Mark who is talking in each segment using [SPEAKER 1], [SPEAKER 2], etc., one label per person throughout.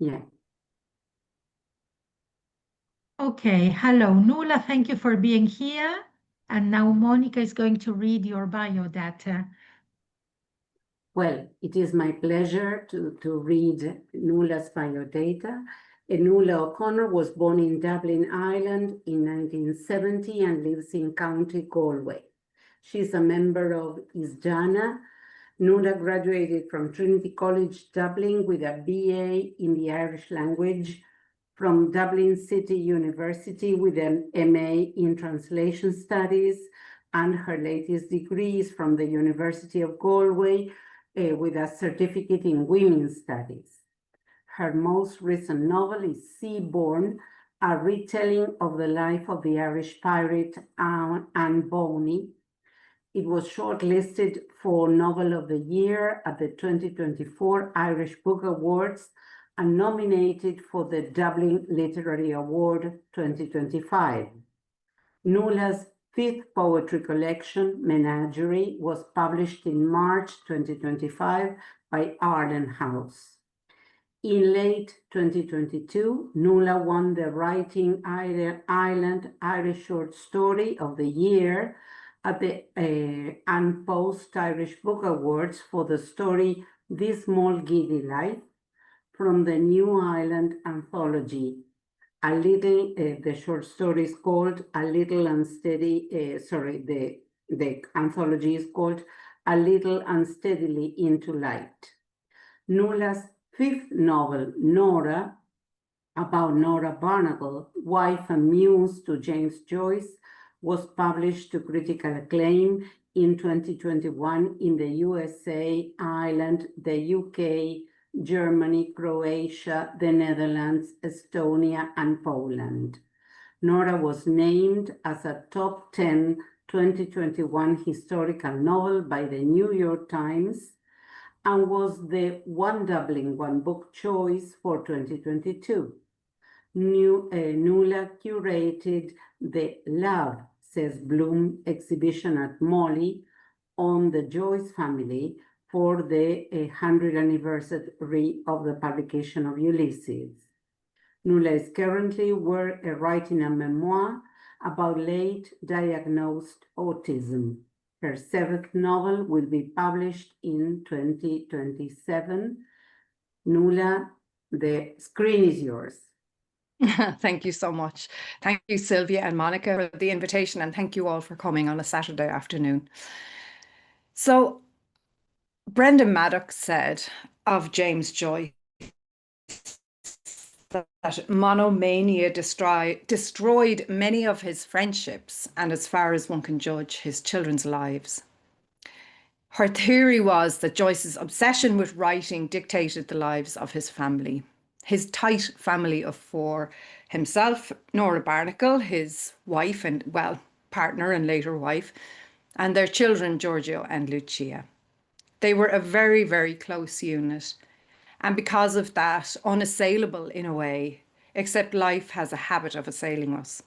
[SPEAKER 1] Yeah.
[SPEAKER 2] Okay, hello, Nuala, thank you for being here. And now Monica is going to read your biodata.
[SPEAKER 1] Well, it is my pleasure to read Nuala's biodata. Nuala O'Connor was born in Dublin, Ireland in 1970 and lives in County Galway. She's a member of ISDANA. Nuala graduated from Trinity College Dublin with a BA in the Irish language from Dublin City University with an MA in Translation Studies, and her latest degree is from the University of Galway with a certificate in Women's Studies. Her most recent novel is Seaborn, a retelling of the life of the Irish pirate Anne Bonny. It was shortlisted for Novel of the Year at the 2024 Irish Book Awards and nominated for the Dublin Literary Award 2025. Nuala's fifth poetry collection, Menagerie, was published in March 2025 by Arden House. In late 2022, Nuala won the Writing Ireland Irish Short Story of the Year at the An Post Irish Book Awards for the story This Small Giddy Life from the New Ireland Anthology. The short story is called A Little Unsteady, the anthology is called A Little Unsteadily Into Light. Nuala's fifth novel, Nora, about Nora Barnacle, wife and muse to James Joyce, was published to critical acclaim in 2021 in the USA, Ireland, the UK, Germany, Croatia, the Netherlands, Estonia, and Poland. Nora was named as a top 10 2021 historical novel by the New York Times and was the One Dublin One Book choice for 2022. Nuala curated the Love, Says Bloom exhibition at Molly on the Joyce family for the 100th anniversary of the publication of Ulysses. Nuala is currently writing a memoir about late diagnosed autism. Her seventh novel will be published in 2027. Nuala, the screen is yours.
[SPEAKER 3] Thank you so much. Thank you, Sylvia and Monica, for the invitation, and thank you all for coming on a Saturday afternoon. So, Brendan Maddox said of James Joyce that monomania destroyed many of his friendships and, as far as one can judge, his children's lives. Her theory was that Joyce's obsession with writing dictated the lives of his family. His tight family of four: himself, Nora Barnacle, his wife and, well, partner and later wife, and their children, Giorgio and Lucia. They were a very, very close unit, and because of that, unassailable in a way, except life has a habit of assailing us.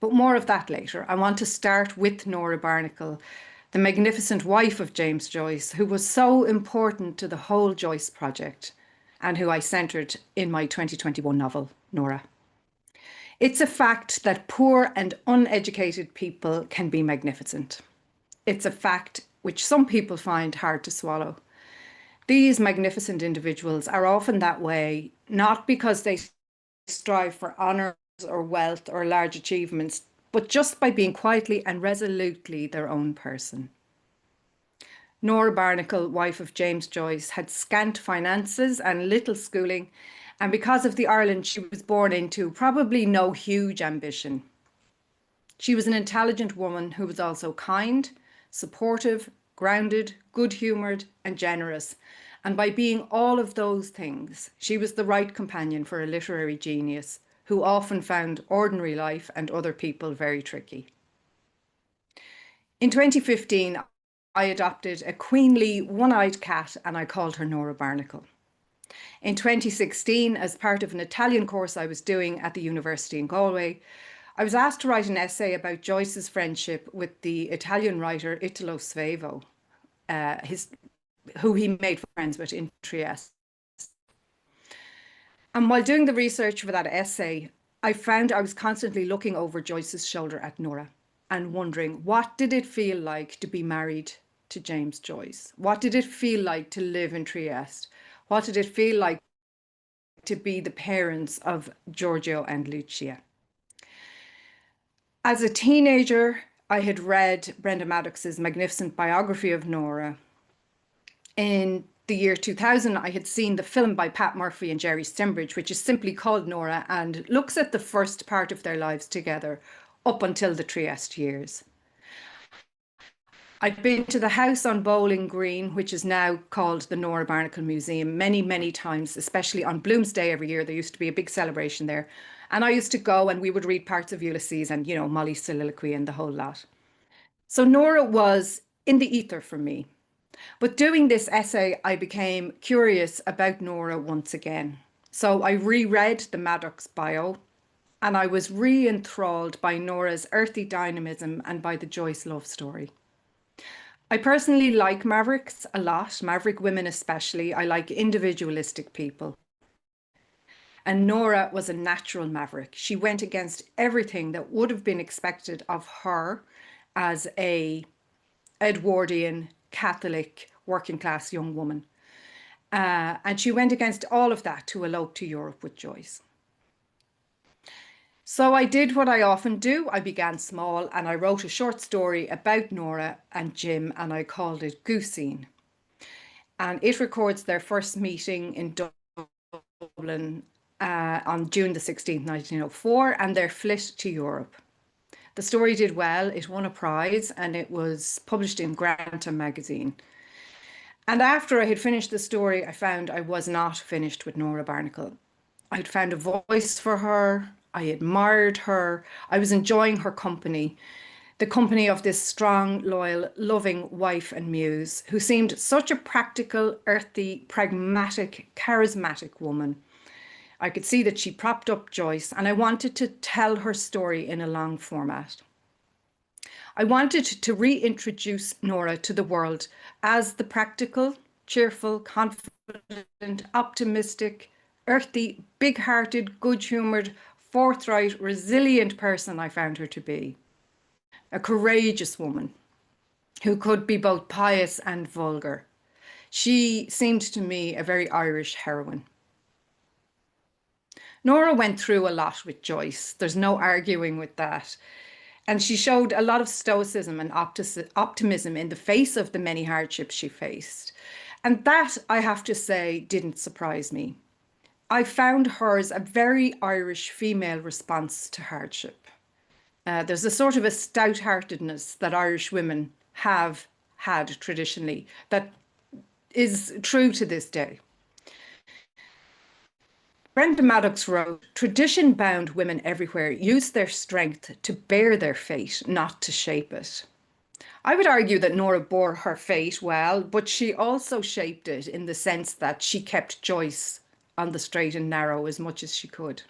[SPEAKER 3] But more of that later. I want to start with Nora Barnacle, the magnificent wife of James Joyce, who was so important to the whole Joyce project, and who I centred in my 2021 novel, Nora. It's a fact that poor and uneducated people can be magnificent. It's a fact which some people find hard to swallow. These magnificent individuals are often that way, not because they strive for honours or wealth or large achievements, but just by being quietly and resolutely their own person. Nora Barnacle, wife of James Joyce, had scant finances and little schooling, and because of the Ireland she was born into, probably no huge ambition. She was an intelligent woman who was also kind, supportive, grounded, good-humoured, and generous. And by being all of those things, she was the right companion for a literary genius who often found ordinary life and other people very tricky. In 2015, I adopted a queenly one-eyed cat and I called her Nora Barnacle. In 2016, as part of an Italian course I was doing at the university in Galway, I was asked to write an essay about Joyce's friendship with the Italian writer Italo Svevo, who he made friends with in Trieste. And while doing the research for that essay, I found I was constantly looking over Joyce's shoulder at Nora and wondering, what did it feel like to be married to James Joyce? What did it feel like to live in Trieste? What did it feel like to be the parents of Giorgio and Lucia? As a teenager, I had read Brenda Maddox's magnificent biography of Nora. In the year 2000, I had seen the film by Pat Murphy and Jerry Stembridge, which is simply called Nora and looks at the first part of their lives together up until the Trieste years. I'd been to the house on Bowling Green, which is now called the Nora Barnacle Museum, many, many times, especially on Bloomsday every year. There used to be a big celebration there. And I used to go and we would read parts of Ulysses and, you know, Molly's soliloquy and the whole lot. So Nora was in the ether for me. But doing this essay, I became curious about Nora once again. So I reread the Maddox bio and I was re-enthralled by Nora's earthy dynamism and by the Joyce love story. I personally like mavericks a lot, maverick women especially. I like individualistic people. And Nora was a natural maverick. She went against everything that would have been expected of her as a Edwardian Catholic working class young woman. And she went against all of that to elope to Europe with Joyce. So I did what I often do. I began small and I wrote a short story about Nora and Jim and I called it Gooseen. And it records their first meeting in Dublin on June the 16th, 1904, and their flit to Europe. The story did well, it won a prize and it was published in Granta magazine. And after I had finished the story, I found I was not finished with Nora Barnacle. I'd found a voice for her, I admired her, I was enjoying her company, the company of this strong, loyal, loving wife and muse who seemed such a practical, earthy, pragmatic, charismatic woman. I could see that she propped up Joyce and I wanted to tell her story in a long format. I wanted to reintroduce Nora to the world as the practical, cheerful, confident, optimistic, earthy, big-hearted, good-humoured, forthright, resilient person I found her to be. A courageous woman who could be both pious and vulgar. She seemed to me a very Irish heroine. Nora went through a lot with Joyce. There's no arguing with that. And she showed a lot of stoicism and optimism in the face of the many hardships she faced. And that, I have to say, didn't surprise me. I found hers a very Irish female response to hardship. There's a sort of a stout-heartedness that Irish women have had traditionally that is true to this day. Brenda Maddox wrote, tradition-bound women everywhere use their strength to bear their fate, not to shape it. I would argue that Nora bore her fate well, but she also shaped it in the sense that she kept Joyce on the straight and narrow as much as she could.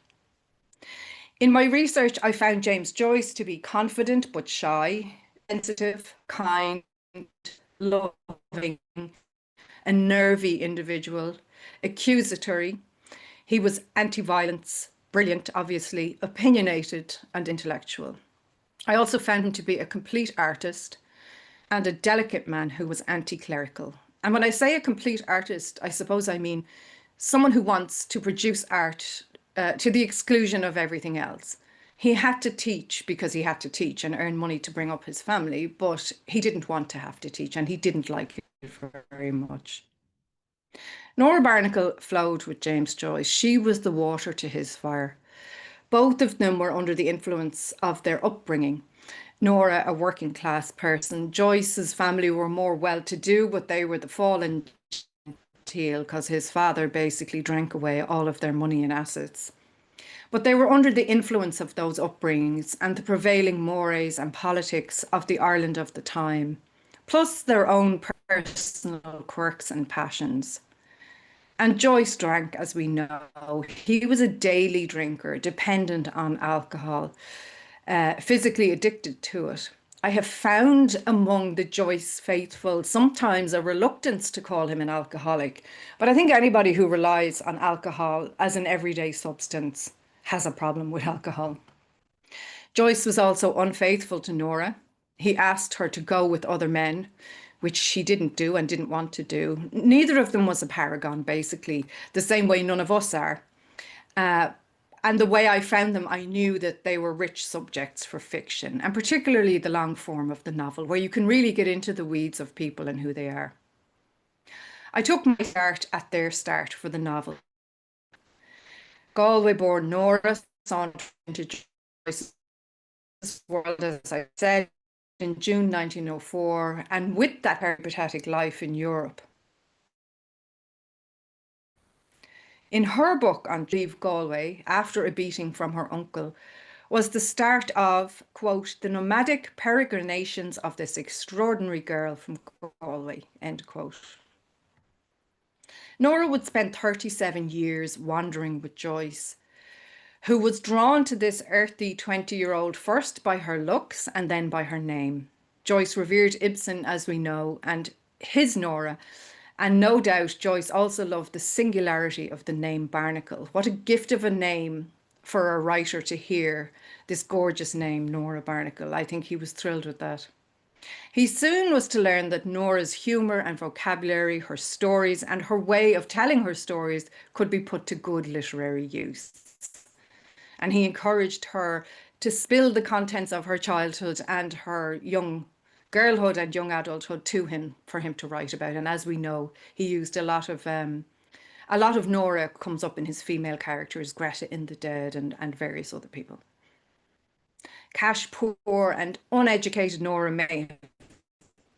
[SPEAKER 3] In my research, I found James Joyce to be confident but shy, sensitive, kind, loving, a nervy individual, accusatory. He was anti-violence, brilliant, obviously, opinionated and intellectual. I also found him to be a complete artist and a delicate man who was anti-clerical. And when I say a complete artist, I suppose I mean someone who wants to produce art to the exclusion of everything else. He had to teach because he had to teach and earn money to bring up his family, but he didn't want to have to teach and he didn't like it very much. Nora Barnacle flowed with James Joyce. She was the water to his fire. Both of them were under the influence of their upbringing. Nora, a working class person. Joyce's family were more well-to-do, but they were the fallen genteel because his father basically drank away all of their money and assets. But they were under the influence of those upbringings and the prevailing mores and politics of the Ireland of the time, plus their own personal quirks and passions. And Joyce drank, as we know. He was a daily drinker, dependent on alcohol, physically addicted to it. I have found among the Joyce faithful sometimes a reluctance to call him an alcoholic, but I think anybody who relies on alcohol as an everyday substance has a problem with alcohol. Joyce was also unfaithful to Nora. He asked her to go with other men, which she didn't do and didn't want to do. Neither of them was a paragon, basically, the same way none of us are. And the way I found them, I knew that they were rich subjects for fiction, and particularly the long form of the novel, where you can really get into the weeds of people and who they are. I took my start at their start for the novel. Galway-born Nora sauntered into Joyce's world, as I said, in June 1904, and with that peripatetic life in Europe. In her book on Leave Galway, after a beating from her uncle, was the start of, quote, the nomadic peregrinations of this extraordinary girl from Galway, end quote. Nora would spend 37 years wandering with Joyce, who was drawn to this earthy 20-year-old first by her looks and then by her name. Joyce revered Ibsen, as we know, and his Nora. And no doubt Joyce also loved the singularity of the name Barnacle. What a gift of a name for a writer to hear, this gorgeous name, Nora Barnacle. I think he was thrilled with that. He soon was to learn that Nora's humour and vocabulary, her stories and her way of telling her stories could be put to good literary use. And he encouraged her to spill the contents of her childhood and her young girlhood and young adulthood to him for him to write about. And as we know, he used a lot of Nora comes up in his female characters, Greta in The Dead and various other people. Cash poor and uneducated Nora may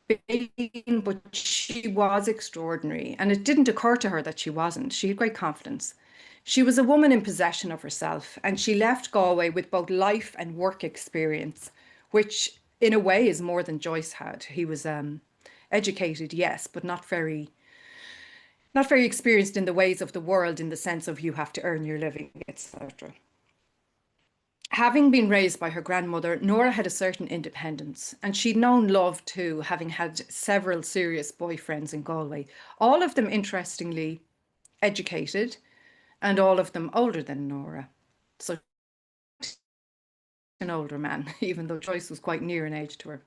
[SPEAKER 3] have been, but she was extraordinary. And it didn't occur to her that she wasn't. She had great confidence. She was a woman in possession of herself, and she left Galway with both life and work experience, which in a way is more than Joyce had. He was educated, yes, but not very experienced in the ways of the world, in the sense of you have to earn your living, etc. Having been raised by her grandmother, Nora had a certain independence, and she'd known love too, having had several serious boyfriends in Galway, all of them interestingly educated, and all of them older than Nora. So an older man, even though Joyce was quite near in age to her.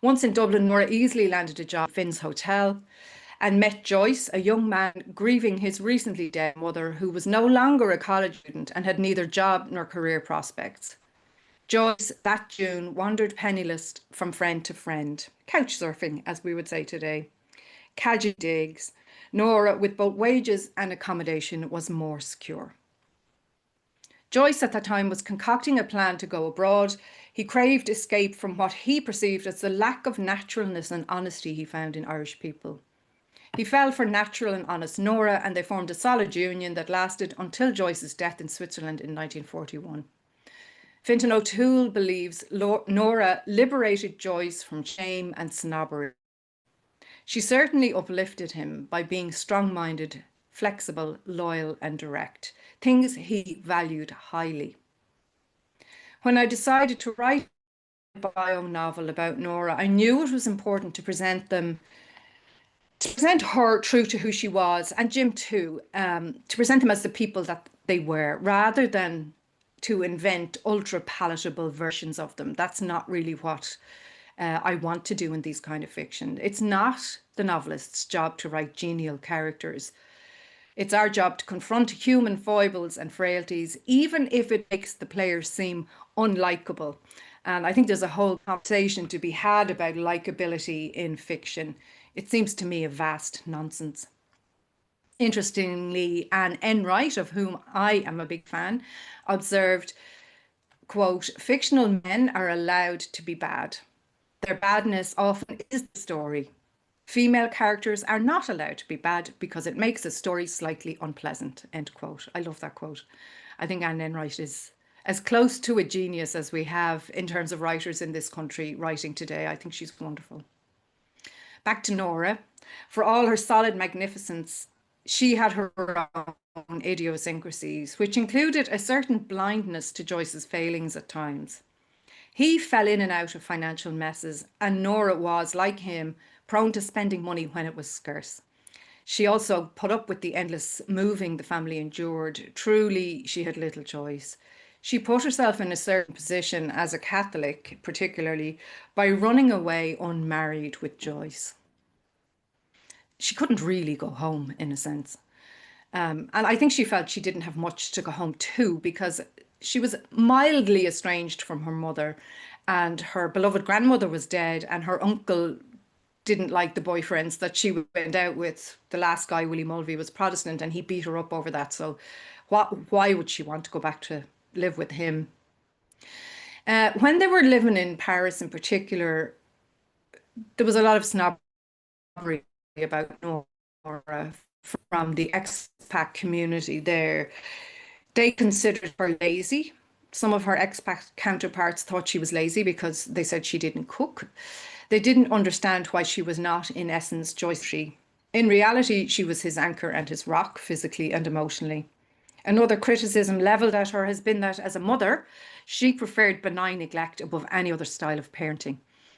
[SPEAKER 3] Once in Dublin, Nora easily landed a job at Finn's Hotel and met Joyce, a young man grieving his recently dead mother, who was no longer a college student and had neither job nor career prospects. Joyce, that June, wandered penniless from friend to friend, couch surfing, as we would say today, cadgy digs. Nora, with both wages and accommodation, was more secure. Joyce at that time was concocting a plan to go abroad. He craved escape from what he perceived as the lack of naturalness and honesty he found in Irish people. He fell for natural and honest Nora, and they formed a solid union that lasted until Joyce's death in Switzerland in 1941. Fintan O'Toole believes Nora liberated Joyce from shame and snobbery. She certainly uplifted him by being strong-minded, flexible, loyal and direct, things he valued highly. When I decided to write a bio novel about Nora, I knew it was important to present her true to who she was, and Jim too, to present them as the people that they were, rather than to invent ultra-palatable versions of them. That's not really what I want to do in these kind of fiction. It's not the novelist's job to write genial characters. It's our job to confront human foibles and frailties, even if it makes the players seem unlikable. And I think there's a whole conversation to be had about likability in fiction. It seems to me a vast nonsense. Interestingly, Anne Enright, of whom I am a big fan, observed, quote, "Fictional men are allowed to be bad. Their badness often is the story. Female characters are not allowed to be bad because it makes a story slightly unpleasant," end quote. I love that quote. I think Anne Enright is as close to a genius as we have in terms of writers in this country writing today. I think she's wonderful. Back to Nora. For all her solid magnificence, she had her own idiosyncrasies, which included a certain blindness to Joyce's failings at times. He fell in and out of financial messes, and Nora was, like him, prone to spending money when it was scarce. She also put up with the endless moving the family endured. Truly, she had little choice. She put herself in a certain position as a Catholic, particularly, by running away unmarried with Joyce. She couldn't really go home, in a sense. And I think she felt she didn't have much to go home to, because she was mildly estranged from her mother, and her beloved grandmother was dead, and her uncle didn't like the boyfriends that she went out with. The last guy, Willie Mulvey, was Protestant, and he beat her up over that. So why would she want to go back to live with him? When they were living in Paris in particular, there was a lot of snobbery about Nora from the expat community there. They considered her lazy. Some of her expat counterparts thought she was lazy because they said she didn't cook. They didn't understand why she was not, in essence, Joyce. In reality, she was his anchor and his rock, physically and emotionally. Another criticism levelled at her has been that, as a mother, she preferred benign neglect above any other style of parenting.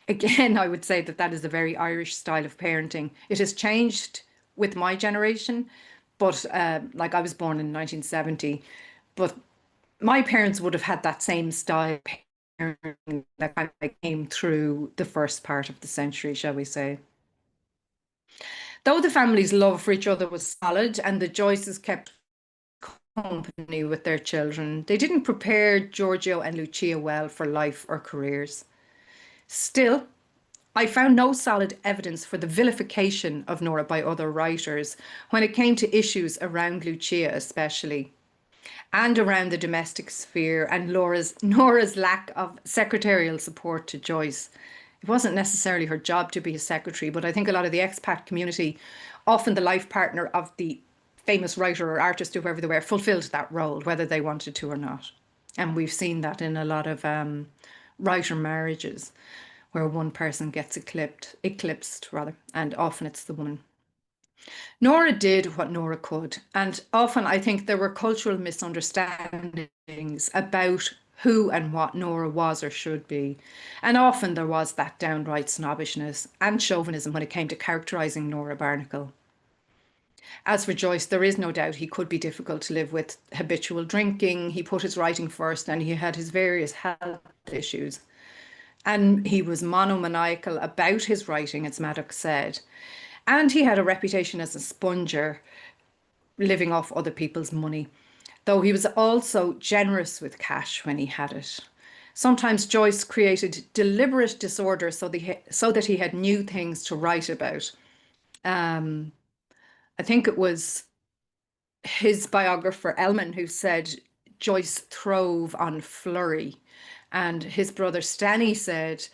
[SPEAKER 3] Again, I would say that that is a very Irish style of parenting. It has changed with my generation, but like, I was born in 1970, but my parents would have had that same style of parenting that kind of came through the first part of the century, shall we say. Though the family's love for each other was solid and the Joyces kept company with their children, they didn't prepare Giorgio and Lucia well for life or careers. Still, I found no solid evidence for the vilification of Nora by other writers when it came to issues around Lucia especially, and around the domestic sphere and Nora's lack of secretarial support to Joyce. It wasn't necessarily her job to be a secretary, but I think a lot of the expat community, often the life partner of the famous writer or artist, whoever they were, fulfilled that role, whether they wanted to or not. And we've seen that in a lot of writer marriages, where one person gets eclipsed, and often it's the woman. Nora did what Nora could, and often I think there were cultural misunderstandings about who and what Nora was or should be. And often there was that downright snobbishness and chauvinism when it came to characterising Nora Barnacle. As for Joyce, there is no doubt he could be difficult to live with. Habitual drinking, he put his writing first, and he had his various health issues. And he was monomaniacal about his writing, as Maddox said. And he had a reputation as a sponger, living off other people's money, though he was also generous with cash when he had it. Sometimes Joyce created deliberate disorder so that he had new things to write about. I think it was his biographer Ellman who said Joyce throve on flurry, and his brother Stanley said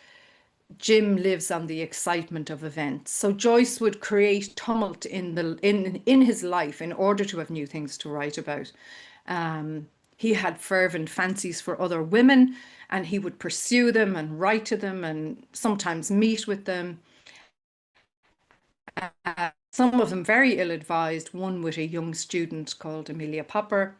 [SPEAKER 3] Jim lives on the excitement of events. So Joyce would create tumult in his life in order to have new things to write about. He had fervent fancies for other women, and he would pursue them and write to them and sometimes meet with them. Some of them very ill-advised, one with a young student called Amelia Popper,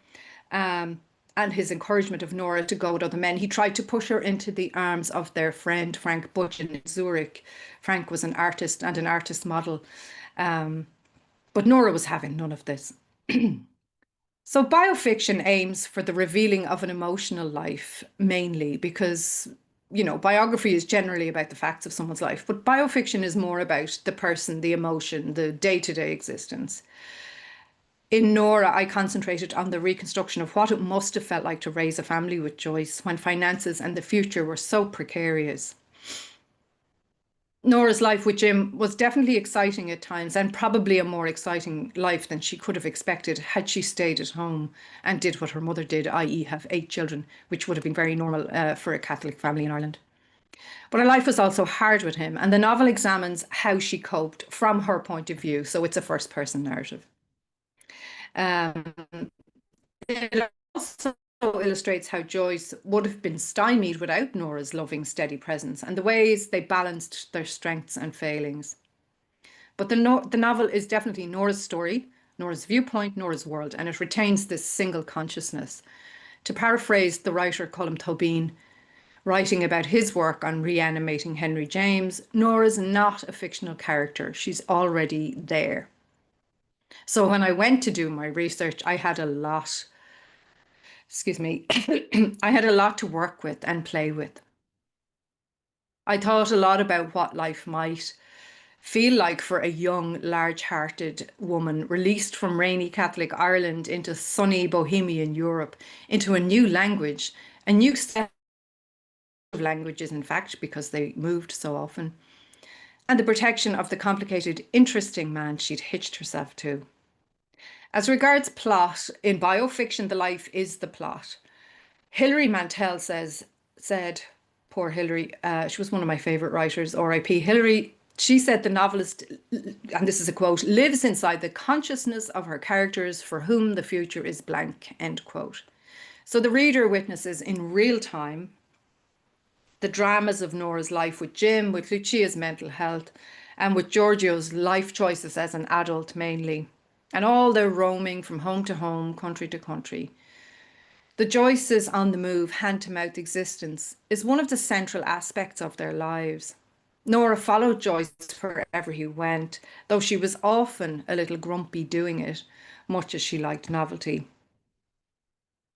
[SPEAKER 3] and his encouragement of Nora to go with other men. He tried to push her into the arms of their friend Frank Butch in Zurich. Frank was an artist and an artist model, but Nora was having none of this. So biofiction aims for the revealing of an emotional life mainly, because, you know, biography is generally about the facts of someone's life, but biofiction is more about the person, the emotion, the day-to-day existence. In Nora, I concentrated on the reconstruction of what it must have felt like to raise a family with Joyce when finances and the future were so precarious. Nora's life with Jim was definitely exciting at times, and probably a more exciting life than she could have expected had she stayed at home and did what her mother did, i.e. have 8 children, which would have been very normal for a Catholic family in Ireland. But her life was also hard with him, and the novel examines how she coped from her point of view, so it's a first-person narrative. It also illustrates how Joyce would have been stymied without Nora's loving, steady presence, and the ways they balanced their strengths and failings. But the novel is definitely Nora's story, Nora's viewpoint, Nora's world, and it retains this single consciousness. To paraphrase the writer Colm Tóibín, writing about his work on reanimating Henry James, Nora's not a fictional character. She's already there. So when I went to do my research, I had a lot, I had a lot to work with and play with. I thought a lot about what life might feel like for a young, large-hearted woman released from rainy Catholic Ireland into sunny Bohemian Europe, into a new language, a new set of languages, in fact, because they moved so often, and the protection of the complicated, interesting man she'd hitched herself to. As regards plot, in biofiction, the life is the plot. Hilary Mantel said, poor Hilary, she was one of my favourite writers, R.I.P. Hilary, she said the novelist, and this is a quote, lives inside the consciousness of her characters for whom the future is blank, end quote. So the reader witnesses in real time the dramas of Nora's life with Jim, with Lucia's mental health, and with Giorgio's life choices as an adult mainly, and all their roaming from home to home, country to country. The Joyces' on the move, hand-to-mouth existence is one of the central aspects of their lives. Nora followed Joyce wherever he went, though she was often a little grumpy doing it, much as she liked novelty.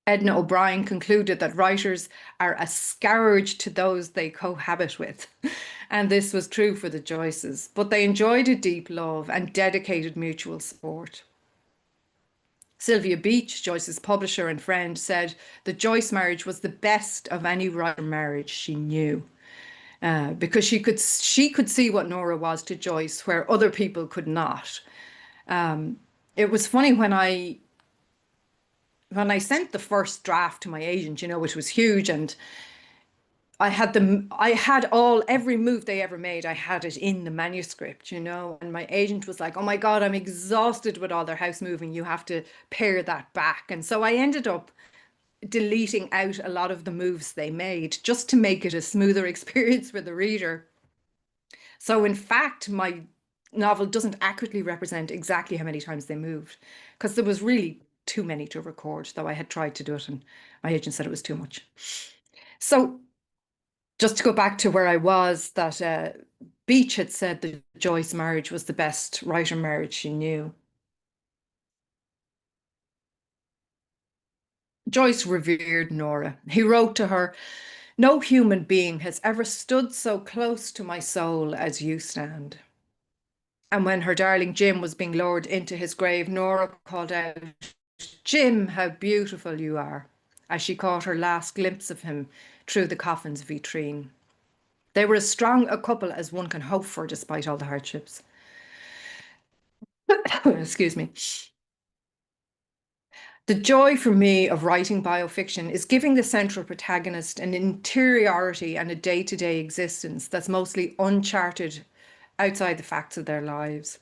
[SPEAKER 3] Edna O'Brien concluded that writers are a scourge to those they cohabit with. And this was true for the Joyces, but they enjoyed a deep love and dedicated mutual support. Sylvia Beach, Joyce's publisher and friend, said the Joyce marriage was the best of any writer marriage she knew. Because she could see what Nora was to Joyce where other people could not. It was funny when I sent the first draft to my agent, which was huge, and I had every move they ever made, I had it in the manuscript, and my agent was like, oh my God, I'm exhausted with all their house moving. You have to pare that back. And so I ended up deleting out a lot of the moves they made just to make it a smoother experience for the reader. So in fact, my novel doesn't accurately represent exactly how many times they moved, because there was really too many to record, though I had tried to do it and my agent said it was too much. So just to go back to where I was, that Beach had said the Joyce marriage was the best writer marriage she knew. Joyce revered Nora. He wrote to her, no human being has ever stood so close to my soul as you stand. And when her darling Jim was being lowered into his grave, Nora called out, Jim, how beautiful you are, as she caught her last glimpse of him through the coffin's vitrine. They were as strong a couple as one can hope for despite all the hardships. Excuse me. The joy for me of writing biofiction is giving the central protagonist an interiority and a day-to-day existence that's mostly uncharted outside the facts of their lives.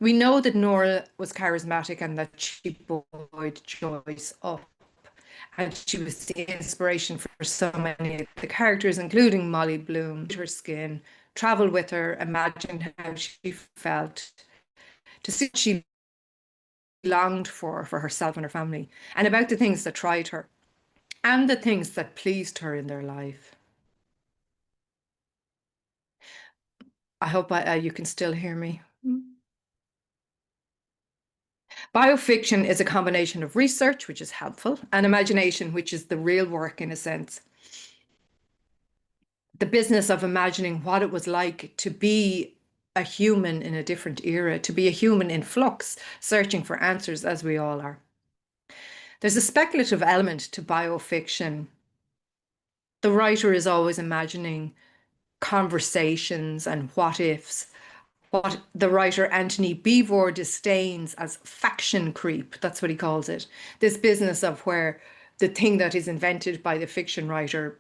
[SPEAKER 3] We know that Nora was charismatic and that she buoyed Joyce up, and she was the inspiration for so many of the characters, including Molly Bloom, her skin, travel with her, imagine how she felt, to see what she longed for herself and her family, and about the things that tried her and the things that pleased her in their life. I hope you can still hear me. Biofiction is a combination of research, which is helpful, and imagination, which is the real work in a sense. The business of imagining what it was like to be a human in a different era, to be a human in flux, searching for answers as we all are. There's a speculative element to biofiction. The writer is always imagining conversations and what ifs, what the writer Anthony Beevor disdains as faction creep. That's what he calls it. This business of where the thing that is invented by the fiction writer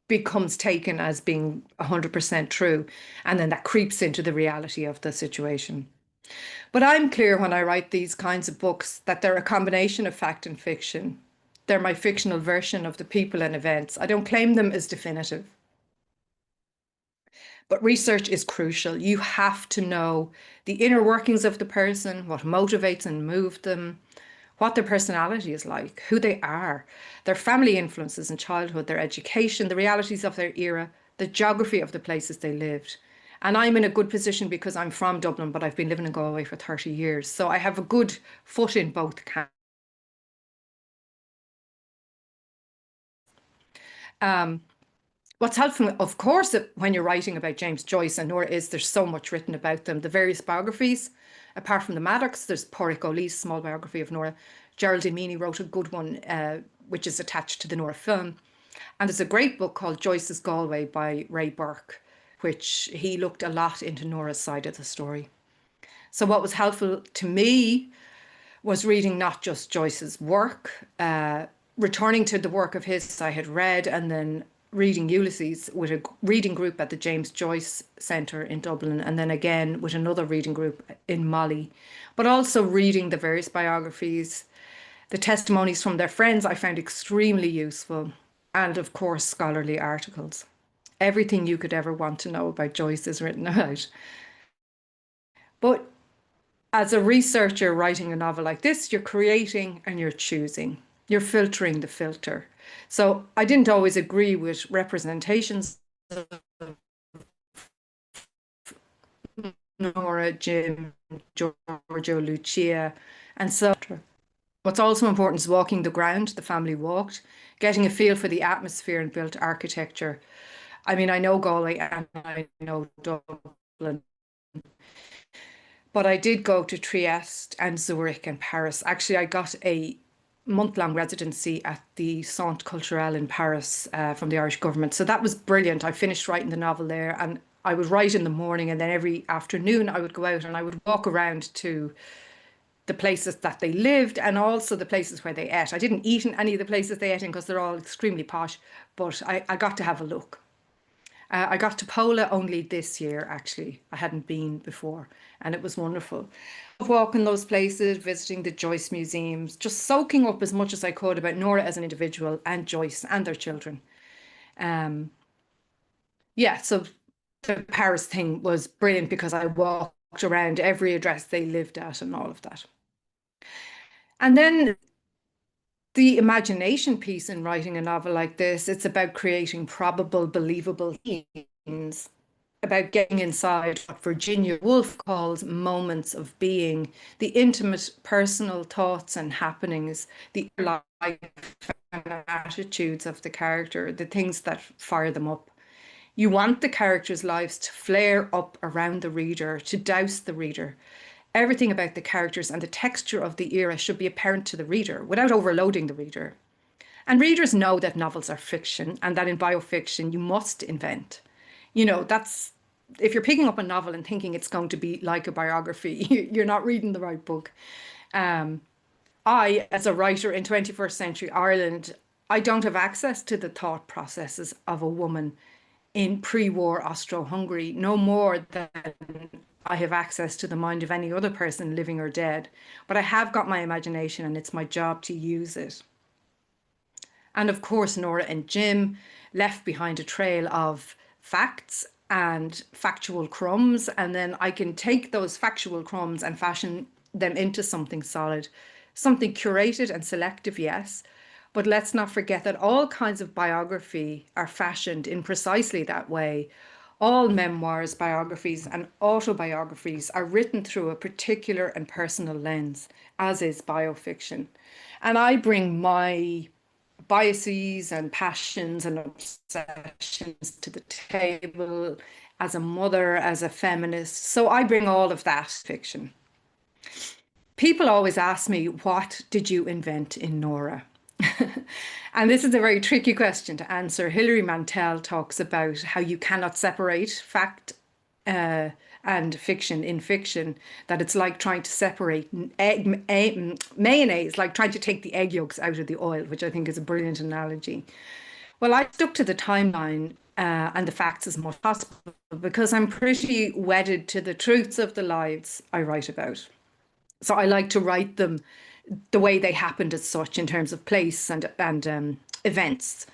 [SPEAKER 3] becomes taken as being 100% true, and then that creeps into the reality of the situation. But I'm clear when I write these kinds of books that they're a combination of fact and fiction. They're my fictional version of the people and events. I don't claim them as definitive. But research is crucial. You have to know the inner workings of the person, what motivates and moves them, what their personality is like, who they are, their family influences in childhood, their education, the realities of their era, the geography of the places they lived. And I'm in a good position because I'm from Dublin, but I've been living in Galway for 30 years. So I have a good foot in both camps. What's helpful, of course, when you're writing about James Joyce and Nora is there's so much written about them. The various biographies, apart from the Maddocks, there's Pádraic O'Leary's small biography of Nora. Geraldine Meany wrote a good one, which is attached to the Nora film. And there's a great book called Joyce's Galway by Ray Burke, which he looked a lot into Nora's side of the story. So what was helpful to me was reading not just Joyce's work, returning to the work of his I had read, and then reading Ulysses with a reading group at the James Joyce Centre in Dublin, and then again with another reading group in Molly, but also reading the various biographies, the testimonies from their friends I found extremely useful, and of course scholarly articles. Everything you could ever want to know about Joyce is written about. But as a researcher writing a novel like this, you're creating and you're choosing. You're filtering the filter. So I didn't always agree with representations of Nora, Jim, Giorgio, Lucia, and so what's also important is walking the ground the family walked, getting a feel for the atmosphere and built architecture. I mean, I know Galway and I know Dublin, but I did go to Trieste and Zurich and Paris. Actually, I got a month-long residency at the Centre Culturel in Paris from the Irish government. So that was brilliant. I finished writing the novel there, and I would write in the morning, and then every afternoon I would go out and I would walk around to the places that they lived and also the places where they ate. I didn't eat in any of the places they ate in because they're all extremely posh, but I got to have a look. I got to Pola only this year, actually. I hadn't been before, and it was wonderful. Walking those places, visiting the Joyce museums, just soaking up as much as I could about Nora as an individual and Joyce and their children. Yeah, so the Paris thing was brilliant because I walked around every address they lived at and all of that. And then the imagination piece in writing a novel like this, it's about creating probable, believable scenes, about getting inside what Virginia Woolf calls moments of being, the intimate personal thoughts and happenings, the life and attitudes of the character, the things that fire them up. You want the characters' lives to flare up around the reader, to douse the reader. Everything about the characters and the texture of the era should be apparent to the reader without overloading the reader. And readers know that novels are fiction and that in biofiction you must invent. You know, that's, if you're picking up a novel and thinking it's going to be like a biography, you're not reading the right book. I, as a writer in 21st century Ireland, I don't have access to the thought processes of a woman in pre-war Austro-Hungary, no more than I have access to the mind of any other person, living or dead. But I have got my imagination and it's my job to use it. And of course, Nora and Jim left behind a trail of facts and factual crumbs. And then I can take those factual crumbs and fashion them into something solid, something curated and selective, yes. But let's not forget that all kinds of biography are fashioned in precisely that way. All memoirs, biographies, and autobiographies are written through a particular and personal lens, as is biofiction. And I bring my biases and passions and obsessions to the table as a mother, as a feminist. So I bring all of that fiction. People always ask me, what did you invent in Nora? And this is a very tricky question to answer. Hilary Mantel talks about how you cannot separate fact and fiction in fiction, that it's like trying to separate mayonnaise, like trying to take the egg yolks out of the oil, which I think is a brilliant analogy. Well, I stuck to the timeline and the facts as much as possible because I'm pretty wedded to the truths of the lives I write about. So I like to write them the way they happened as such in terms of place and events.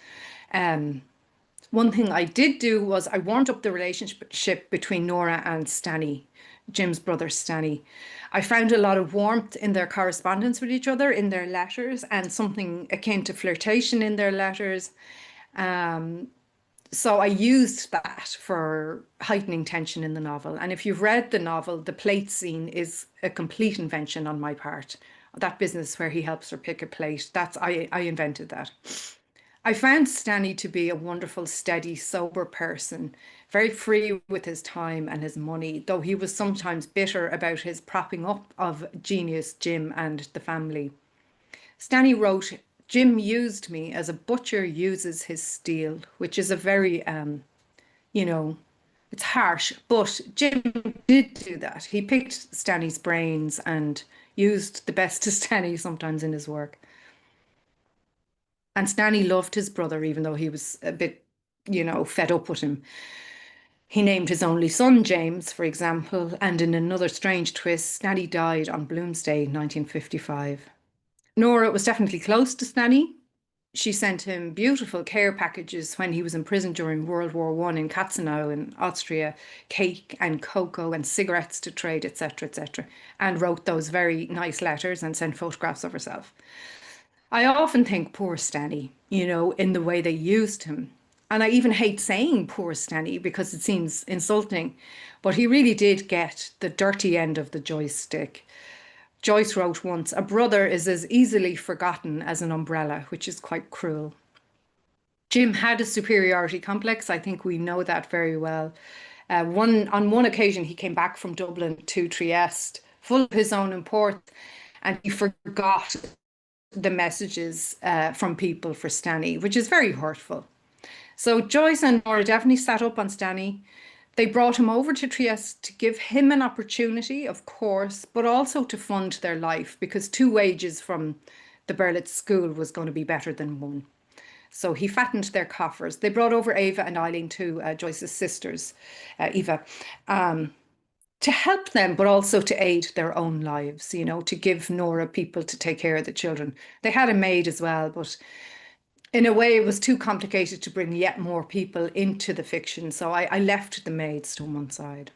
[SPEAKER 3] One thing I did do was I warmed up the relationship between Nora and Stanny Jim's brother Stanny. I found a lot of warmth in their correspondence with each other, in their letters, and something akin to flirtation in their letters. So I used that for heightening tension in the novel. And if you've read the novel, the plate scene is a complete invention on my part. That business where he helps her pick a plate, I invented that. I found Stanny to be a wonderful, steady, sober person, very free with his time and his money, though he was sometimes bitter about his propping up of genius Jim and the family. Stanny wrote, "Jim used me as a butcher uses his steel," which is a very, it's harsh, but Jim did do that. He picked Stanny's brains and used the best of Stanny sometimes in his work. And Stanny loved his brother, even though he was a bit, fed up with him. He named his only son James, for example, and in another strange twist, Stanny died on Bloomsday, 1955. Nora was definitely close to Stanny. She sent him beautiful care packages when he was in prison during World War I in Katzenau in Austria, cake and cocoa and cigarettes to trade, etc., etc., and wrote those very nice letters and sent photographs of herself. I often think poor Stanny, in the way they used him. And I even hate saying poor Stanny because it seems insulting, but he really did get the dirty end of the Joyce stick. Joyce wrote once, "A brother is as easily forgotten as an umbrella," which is quite cruel. Jim had a superiority complex. I think we know that very well. On one occasion, he came back from Dublin to Trieste, full of his own importance, and he forgot the messages from people for Stanny, which is very hurtful. So Joyce and Nora definitely sat up on Stanny. They brought him over to Trieste to give him an opportunity, of course, but also to fund their life, because 2 wages from the Berlitz school was going to be better than 1. So he fattened their coffers. They brought over Eva and Eileen, two Joyce's sisters, Eva, to help them, but also to aid their own lives, to give Nora people to take care of the children. They had a maid as well, but in a way it was too complicated to bring yet more people into the fiction. So I left the maids to one side.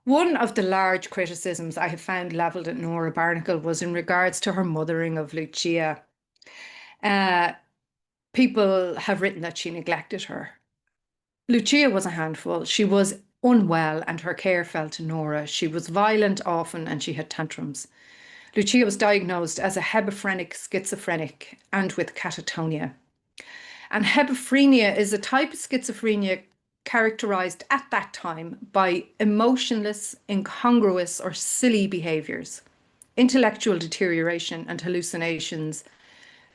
[SPEAKER 3] One of the large criticisms I have found levelled at Nora Barnacle was in regards to her mothering of Lucia. People have written that she neglected her. Lucia was a handful. She was unwell and her care fell to Nora. She was violent often and she had tantrums. Lucia was diagnosed as a hebephrenic schizophrenic and with catatonia. And hebephrenia is a type of schizophrenia characterized at that time by emotionless, incongruous or silly behaviors, intellectual deterioration and hallucinations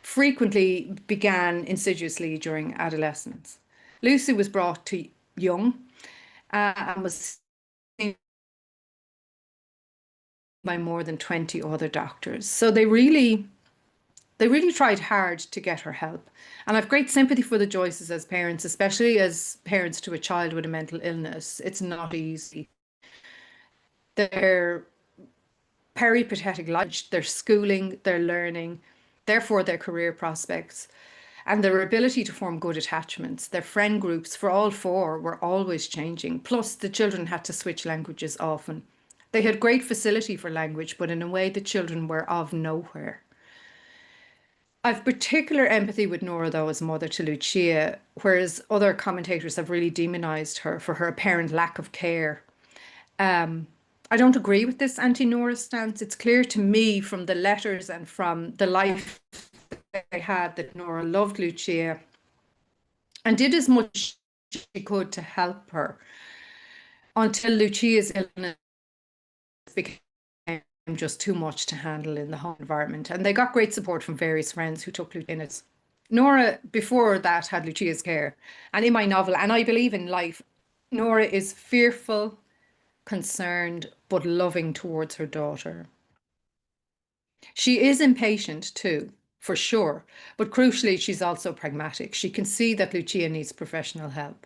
[SPEAKER 3] frequently began insidiously during adolescence. Lucy was brought to young and was seen by more than 20 other doctors. So they really tried hard to get her help. And I've great sympathy for the Joyces as parents, especially as parents to a child with a mental illness. It's not easy. Their peripatetic life, their schooling, their learning, therefore their career prospects, and their ability to form good attachments. Their friend groups for all 4 were always changing. Plus, the children had to switch languages often. They had great facility for language, but in a way the children were of nowhere. I've particular empathy with Nora, though, as mother to Lucia, whereas other commentators have really demonised her for her apparent lack of care. I don't agree with this anti-Nora stance. It's clear to me from the letters and from the life they had that Nora loved Lucia and did as much as she could to help her until Lucia's illness became just too much to handle in the home environment. And they got great support from various friends who took Lucia in it. Nora, before that, had Lucia's care. And in my novel, and I believe in life, Nora is fearful, concerned, but loving towards her daughter. She is impatient too, for sure, but crucially, she's also pragmatic. She can see that Lucia needs professional help.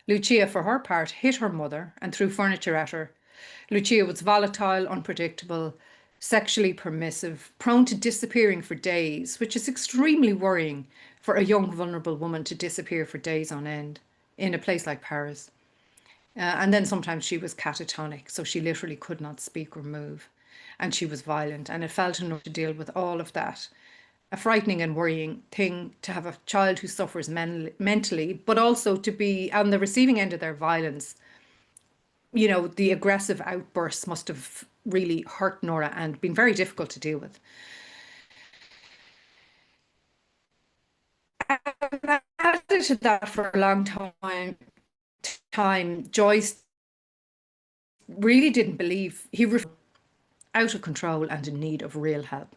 [SPEAKER 3] Lucia, for her part, hit her mother and threw furniture at her. Lucia was volatile, unpredictable, sexually permissive, prone to disappearing for days, which is extremely worrying for a young, vulnerable woman to disappear for days on end in a place like Paris. And then sometimes she was catatonic, so she literally could not speak or move. And she was violent, and it fell to Nora to deal with all of that. A frightening and worrying thing to have a child who suffers mentally, but also to be on the receiving end of their violence. You know, the aggressive outbursts must have really hurt Nora and been very difficult to deal with. And added to that for a long time, Joyce really didn't believe he was out of control and in need of real help.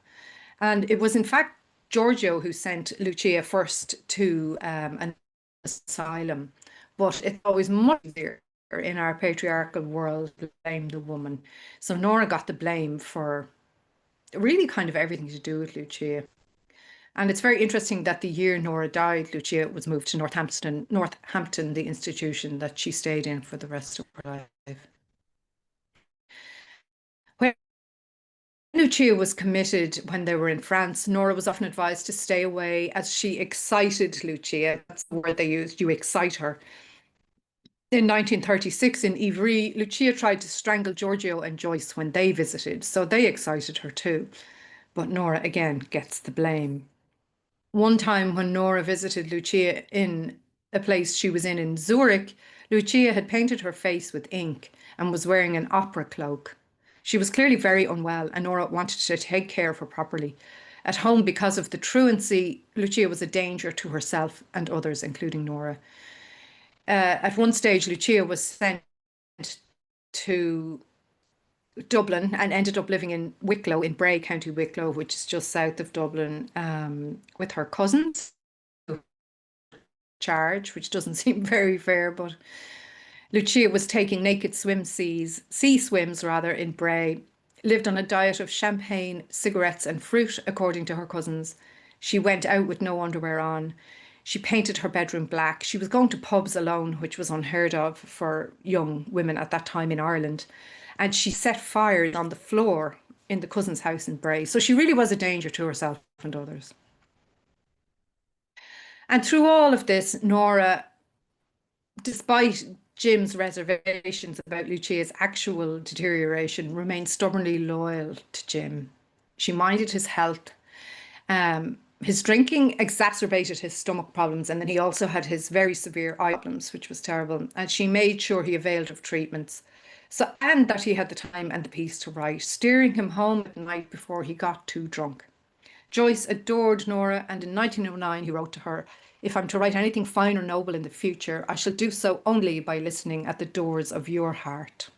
[SPEAKER 3] And it was in fact Giorgio who sent Lucia first to an asylum, but it's always much easier in our patriarchal world to blame the woman. So Nora got the blame for really kind of everything to do with Lucia. And it's very interesting that the year Nora died, Lucia was moved to Northampton, the institution that she stayed in for the rest of her life. When Lucia was committed when they were in France, Nora was often advised to stay away as she excited Lucia. That's the word they used, you excite her. In 1936 in Ivry, Lucia tried to strangle Giorgio and Joyce when they visited, so they excited her too. But Nora again gets the blame. One time when Nora visited Lucia in a place she was in Zurich, Lucia had painted her face with ink and was wearing an opera cloak. She was clearly very unwell and Nora wanted to take care of her properly. At home, because of the truancy, Lucia was a danger to herself and others, including Nora. At one stage, Lucia was sent to Dublin and ended up living in Wicklow, in Bray, County Wicklow, which is just south of Dublin, with her cousins. Charge, which doesn't seem very fair, but Lucia was taking naked sea swims rather, in Bray, lived on a diet of champagne, cigarettes and fruit, according to her cousins. She went out with no underwear on. She painted her bedroom black. She was going to pubs alone, which was unheard of for young women at that time in Ireland. And she set fires on the floor in the cousin's house in Bray. So she really was a danger to herself and others. And through all of this, Nora, despite Jim's reservations about Lucia's actual deterioration, remained stubbornly loyal to Jim. She minded his health. His drinking exacerbated his stomach problems, and then he also had his very severe eye problems, which was terrible. And she made sure he availed of treatments. So, and that he had the time and the peace to write, steering him home at night before he got too drunk. Joyce adored Nora, and in 1909 he wrote to her, "If I'm to write anything fine or noble in the future, I shall do so only by listening at the doors of your heart."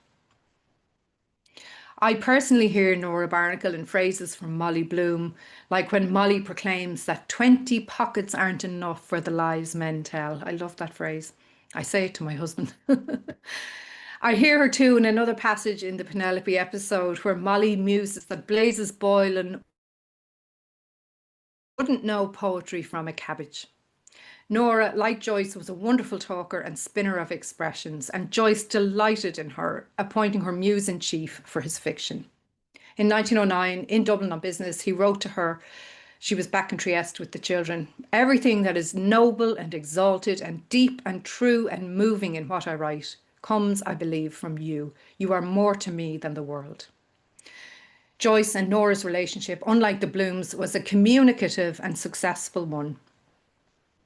[SPEAKER 3] I personally hear Nora Barnacle in phrases from Molly Bloom, like when Molly proclaims that 20 pockets aren't enough for the lies men tell. I love that phrase. I say it to my husband. I hear her too in another passage in the Penelope episode where Molly muses that Blazes Boylan wouldn't know poetry from a cabbage. Nora, like Joyce, was a wonderful talker and spinner of expressions, and Joyce delighted in her, appointing her muse-in-chief for his fiction. In 1909, in Dublin on business, he wrote to her, she was back in Trieste with the children, "Everything that is noble and exalted and deep and true and moving in what I write comes, I believe, from you. You are more to me than the world." Joyce and Nora's relationship, unlike the Blooms, was a communicative and successful one.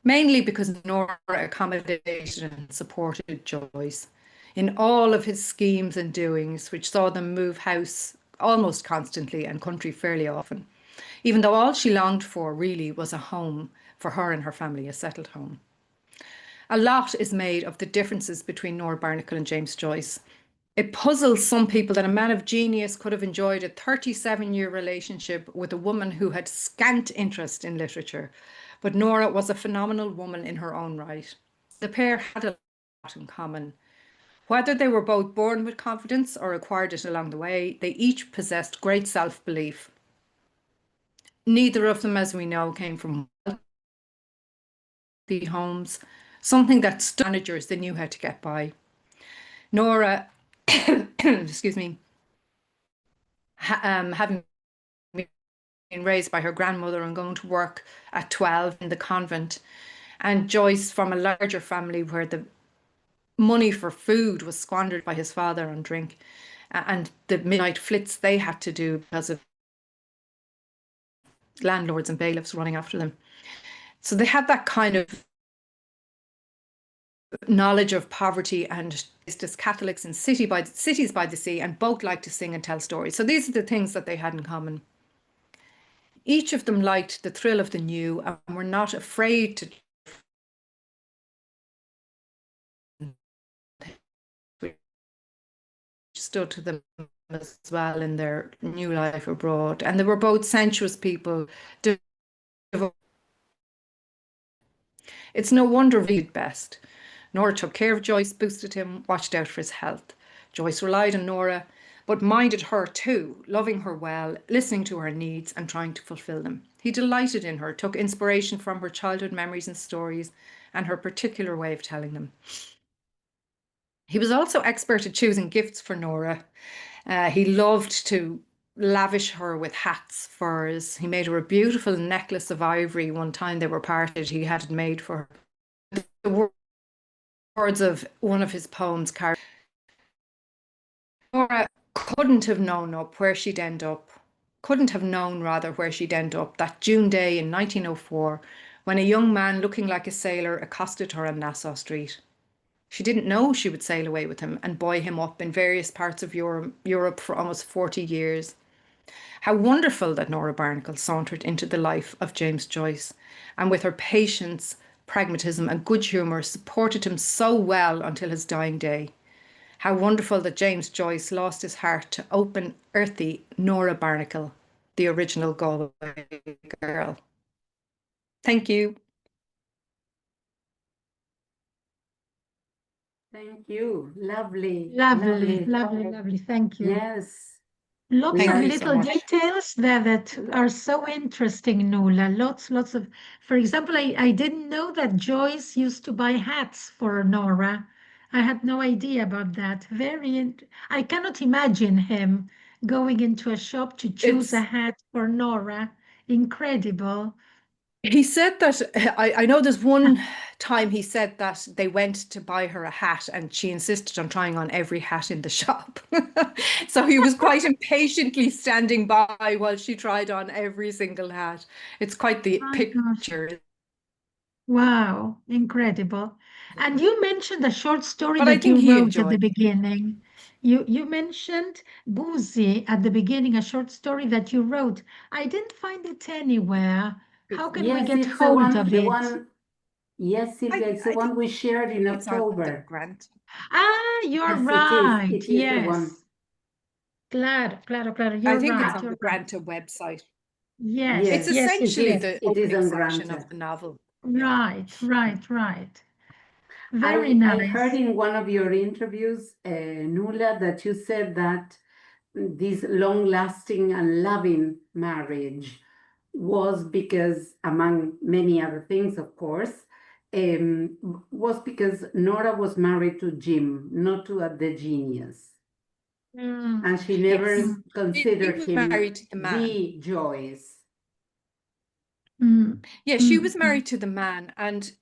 [SPEAKER 3] Mainly because Nora accommodated and supported Joyce in all of his schemes and doings, which saw them move house almost constantly and country fairly often, even though all she longed for really was a home for her and her family, a settled home. A lot is made of the differences between Nora Barnacle and James Joyce. It puzzles some people that a man of genius could have enjoyed a 37-year relationship with a woman who had scant interest in literature. But Nora was a phenomenal woman in her own right. The pair had a lot in common. Whether they were both born with confidence or acquired it along the way, they each possessed great self-belief. Neither of them, as we know, came from wealthy homes, something that managers, they knew how to get by. Nora, excuse me, having been raised by her grandmother and going to work at 12 in the convent, and Joyce from a larger family where the money for food was squandered by his father on drink, and the midnight flits they had to do because of landlords and bailiffs running after them. So they had that kind of knowledge of poverty, and as Catholics in cities by the sea, and both liked to sing and tell stories. So these are the things that they had in common. Each of them liked the thrill of the new and were not afraid to stood to them as well in their new life abroad. And they were both sensuous people. It's no wonder he did best. Nora took care of Joyce, boosted him, watched out for his health. Joyce relied on Nora, but minded her too, loving her well, listening to her needs and trying to fulfill them. He delighted in her, took inspiration from her childhood memories and stories and her particular way of telling them. He was also expert at choosing gifts for Nora. He loved to lavish her with hats, furs. He made her a beautiful necklace of ivory one time they were parted. He had it made for her. The words of one of his poems carry. Nora couldn't have known where she'd end up that June day in 1904 when a young man looking like a sailor accosted her on Nassau Street. She didn't know she would sail away with him and buoy him up in various parts of Europe for almost 40 years. How wonderful that Nora Barnacle sauntered into the life of James Joyce, and with her patience, pragmatism and good humour supported him so well until his dying day. How wonderful that James Joyce lost his heart to open, earthy Nora Barnacle, the original Galway girl. Thank you.
[SPEAKER 1] Thank you. Lovely.
[SPEAKER 2] Lovely. Thank you.
[SPEAKER 1] Yes.
[SPEAKER 2] Lots
[SPEAKER 3] Thank
[SPEAKER 2] of
[SPEAKER 3] you so
[SPEAKER 2] little
[SPEAKER 3] much.
[SPEAKER 2] details there that are so interesting, Nuala. Lots of, for example, I didn't know that Joyce used to buy hats for Nora. I had no idea about that. I cannot imagine him going into a shop to choose a hat for Nora. Incredible.
[SPEAKER 3] He said that, I know there's one time he said that they went to buy her a hat and she insisted on trying on every hat in the shop. So he was quite impatiently standing by while she tried on every single hat. It's quite the
[SPEAKER 2] My gosh.
[SPEAKER 3] picture.
[SPEAKER 2] Wow, incredible. And you mentioned a short story
[SPEAKER 3] But I
[SPEAKER 2] that
[SPEAKER 3] think
[SPEAKER 2] you
[SPEAKER 3] he
[SPEAKER 2] wrote at the
[SPEAKER 3] enjoyed it.
[SPEAKER 2] beginning. You mentioned Boozy at the beginning, a short story that you wrote. I didn't find it anywhere. How can we
[SPEAKER 1] Yes,
[SPEAKER 2] get
[SPEAKER 1] it's the
[SPEAKER 2] hold of it?
[SPEAKER 1] Yes, Sylvia, it's the
[SPEAKER 3] I
[SPEAKER 1] one
[SPEAKER 3] think
[SPEAKER 1] we shared in
[SPEAKER 3] it's on the
[SPEAKER 1] October.
[SPEAKER 3] grant.
[SPEAKER 2] Ah, you're
[SPEAKER 1] Yes,
[SPEAKER 2] right.
[SPEAKER 1] it is the one.
[SPEAKER 2] Yes. Claro.
[SPEAKER 3] I
[SPEAKER 2] You're
[SPEAKER 3] think it's
[SPEAKER 2] right.
[SPEAKER 3] on the
[SPEAKER 2] You're right.
[SPEAKER 3] Granta website.
[SPEAKER 2] Yes,
[SPEAKER 3] It's
[SPEAKER 1] Yes,
[SPEAKER 3] essentially the
[SPEAKER 1] it is
[SPEAKER 3] opening
[SPEAKER 1] on
[SPEAKER 3] section of
[SPEAKER 1] Granta.
[SPEAKER 3] the novel. Yeah.
[SPEAKER 2] Right. Very
[SPEAKER 1] I heard
[SPEAKER 2] nice.
[SPEAKER 1] in one of your interviews, Nuala, that you said that this long-lasting and loving marriage was because, among many other things, of course, was because Nora was married to Jim, not to the genius.
[SPEAKER 2] Mm,
[SPEAKER 1] And she
[SPEAKER 3] Yes.
[SPEAKER 1] never
[SPEAKER 3] She
[SPEAKER 1] considered
[SPEAKER 3] was
[SPEAKER 1] him
[SPEAKER 3] married to the man.
[SPEAKER 1] the Joyce.
[SPEAKER 2] mm,
[SPEAKER 3] Yeah, she was
[SPEAKER 2] mm.
[SPEAKER 3] married to the man, and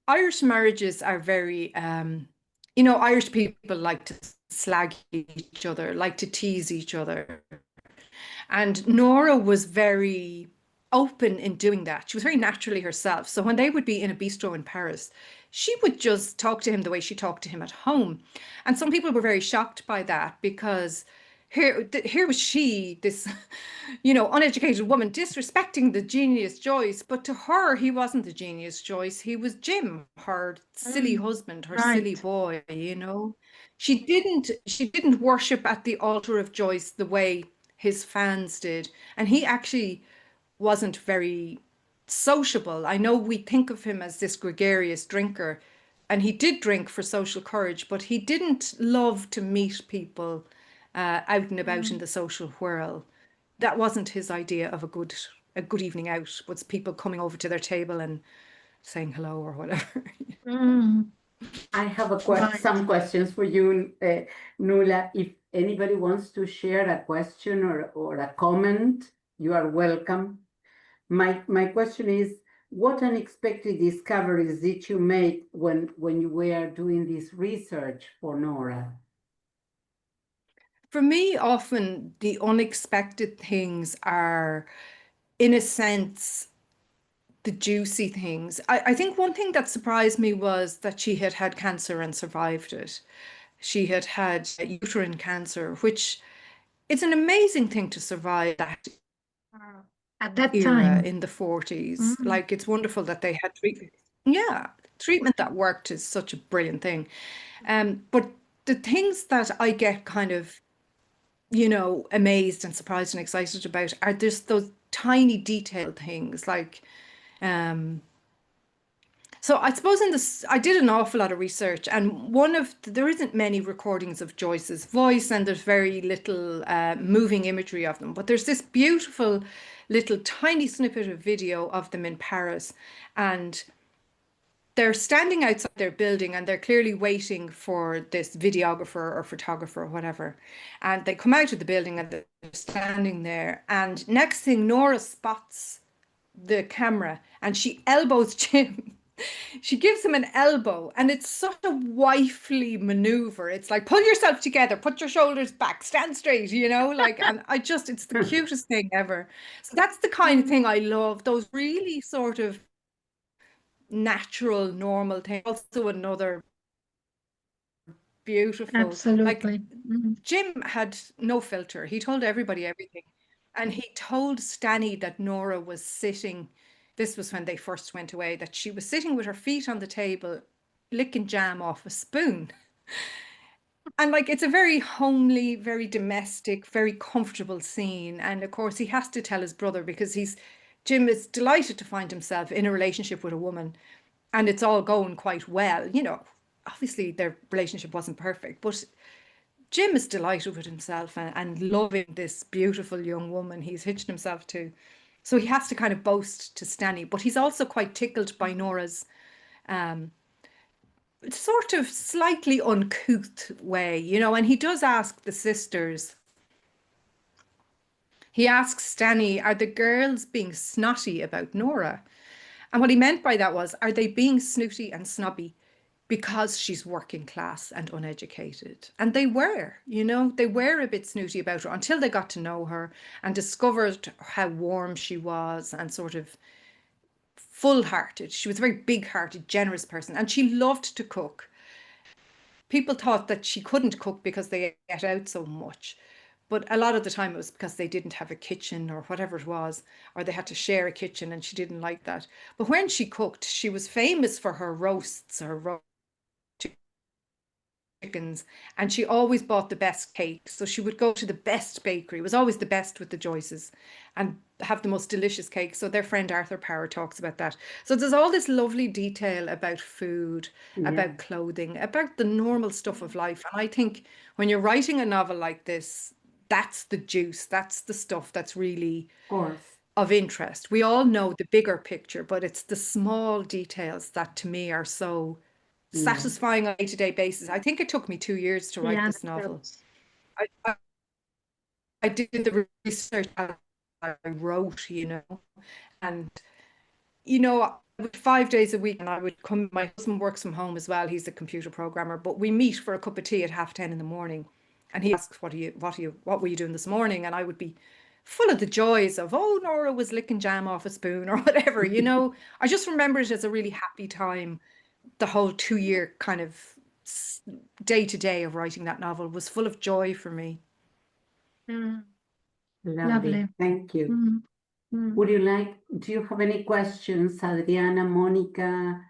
[SPEAKER 3] Irish marriages are very, Irish people like to slag each other, like to tease each other. And Nora was very open in doing that. She was very naturally herself. So when they would be in a bistro in Paris, she would just talk to him the way she talked to him at home. And some people were very shocked by that because here was she, this, uneducated woman disrespecting the genius Joyce. But to her, he wasn't the genius Joyce. He was Jim, her silly husband, her silly
[SPEAKER 2] Right.
[SPEAKER 3] boy, She didn't worship at the altar of Joyce the way his fans did. And he actually wasn't very sociable. I know we think of him as this gregarious drinker, and he did drink for social courage, but he didn't love to meet people out and about in the social whirl. That wasn't his idea of a good evening out, was people coming over to their table and saying hello or whatever.
[SPEAKER 2] Mm,
[SPEAKER 1] I have
[SPEAKER 2] right.
[SPEAKER 1] some questions for you, Nuala. If anybody wants to share a question or a comment, you are welcome. My question is, what unexpected discoveries did you make when you were doing this research for Nora?
[SPEAKER 3] For me, often the unexpected things are, in a sense, the juicy things. I think one thing that surprised me was that she had had cancer and survived it. She had had uterine cancer, which it's an amazing thing to survive that
[SPEAKER 2] At that
[SPEAKER 3] era
[SPEAKER 2] time.
[SPEAKER 3] in the 40s.
[SPEAKER 2] Mm.
[SPEAKER 3] Like, it's wonderful that they had treatment. Yeah, treatment that worked is such a brilliant thing. But the things that I get kind of, amazed and surprised and excited about are just those tiny detailed things like, so I suppose I did an awful lot of research, and there isn't many recordings of Joyce's voice, and there's very little moving imagery of them. But there's this beautiful little tiny snippet of video of them in Paris, and they're standing outside their building, and they're clearly waiting for this videographer or photographer or whatever. And they come out of the building, and they're standing there. And next thing, Nora spots the camera, and she elbows Jim. She gives him an elbow, and it's such a wifely maneuver. It's like, pull yourself together, put your shoulders back, stand straight, and it's the cutest thing ever. So that's the kind of thing I love, those really sort of natural, normal things. Also another beautiful,
[SPEAKER 2] Absolutely.
[SPEAKER 3] Jim had no filter. He told everybody everything. And he told Stanny that Nora was sitting, this was when they first went away, that she was sitting with her feet on the table, licking jam off a spoon. And it's a very homely, very domestic, very comfortable scene. And of course, he has to tell his brother because Jim is delighted to find himself in a relationship with a woman, and it's all going quite well. Obviously their relationship wasn't perfect, but Jim is delighted with himself and loving this beautiful young woman he's hitched himself to. So he has to kind of boast to Stanny, but he's also quite tickled by Nora's sort of slightly uncouth way, and he does ask the sisters. He asks Stanny, are the girls being snotty about Nora? And what he meant by that was, are they being snooty and snobby because she's working class and uneducated? And they were, they were a bit snooty about her until they got to know her and discovered how warm she was and sort of full-hearted. She was a very big-hearted, generous person, and she loved to cook. People thought that she couldn't cook because they ate out so much. But a lot of the time it was because they didn't have a kitchen or whatever it was, or they had to share a kitchen and she didn't like that. But when she cooked, she was famous for her roasts, her roast chickens, and she always bought the best cake. So she would go to the best bakery. It was always the best with the Joyces, and have the most delicious cake. So their friend Arthur Power talks about that. So there's all this lovely detail about food, about clothing, about the normal stuff of life. And I think when you're writing a novel like this, that's the juice, that's the stuff that's really of interest. We all know the bigger picture, but it's the small details that to me are so satisfying on a day-to-day basis. I think it took me 2 years to write this novel. I did the research I wrote, and I would 5 days a week, and I would come. My husband works from home as well. He's a computer programmer, but we meet for a cup of tea at 10:30 in the morning, and he asks, what were you doing this morning? And I would be full of the joys of, oh, Nora was licking jam off a spoon or whatever, I just remember it as a really happy time. The whole 2 year kind of day to day of writing that novel was full of joy for me.
[SPEAKER 1] Lovely. Thank you. Do you have any questions, Adriana, Monica,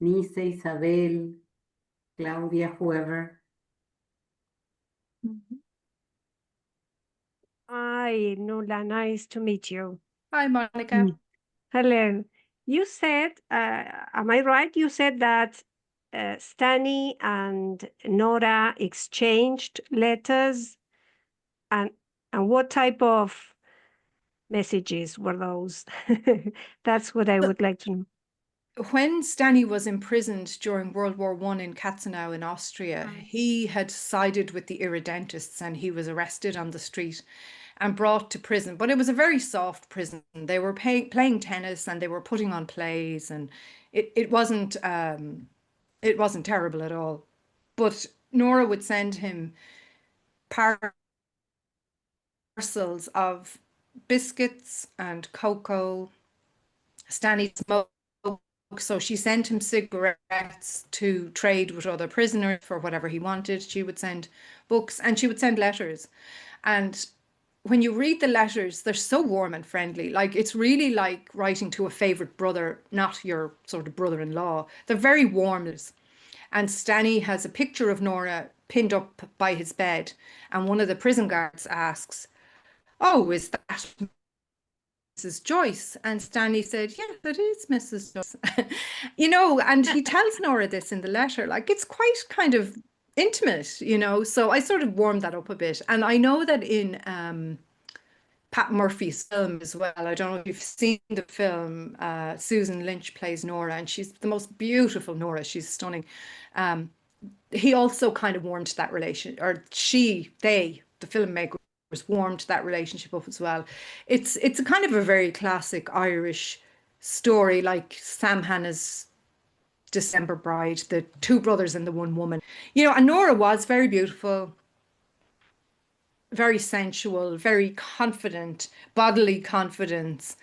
[SPEAKER 1] Nise, Isabel, Claudia, whoever?
[SPEAKER 4] Hi, Nuala, nice to meet you.
[SPEAKER 3] Hi, Monica.
[SPEAKER 4] Hello. You said, am I right? You said that Stanny and Nora exchanged letters, and what type of messages were those? That's what I would like to know.
[SPEAKER 3] When Stanny was imprisoned during World War I in Katzenau in Austria, he had sided with the irredentists and he was arrested on the street. and brought to prison. But it was a very soft prison. They were playing tennis and they were putting on plays, and it wasn't terrible at all. But Nora would send him parcels of biscuits and cocoa. Stanley smoked, so she sent him cigarettes to trade with other prisoners for whatever he wanted. She would send books and she would send letters. And when you read the letters, they're so warm and friendly. Like, it's really like writing to a favorite brother, not your sort of brother-in-law. They're very warm. And Stanley has a picture of Nora pinned up by his bed. And one of the prison guards asks, "Oh, is that Mrs. Joyce?" And Stanley said, "Yeah, that is Mrs. Joyce." And he tells Nora this in the letter. Like, it's quite kind of intimate, So I sort of warmed that up a bit. And I know that in Pat Murphy's film as well, I don't know if you've seen the film, Susan Lynch plays Nora, and she's the most beautiful Nora. She's stunning. He also kind of warmed that relation, or the filmmakers warmed that relationship up as well. It's a kind of a very classic Irish story, like Sam Hanna's December Bride, the two brothers and the one woman. And Nora was very beautiful, very sensual, very confident, bodily confidence.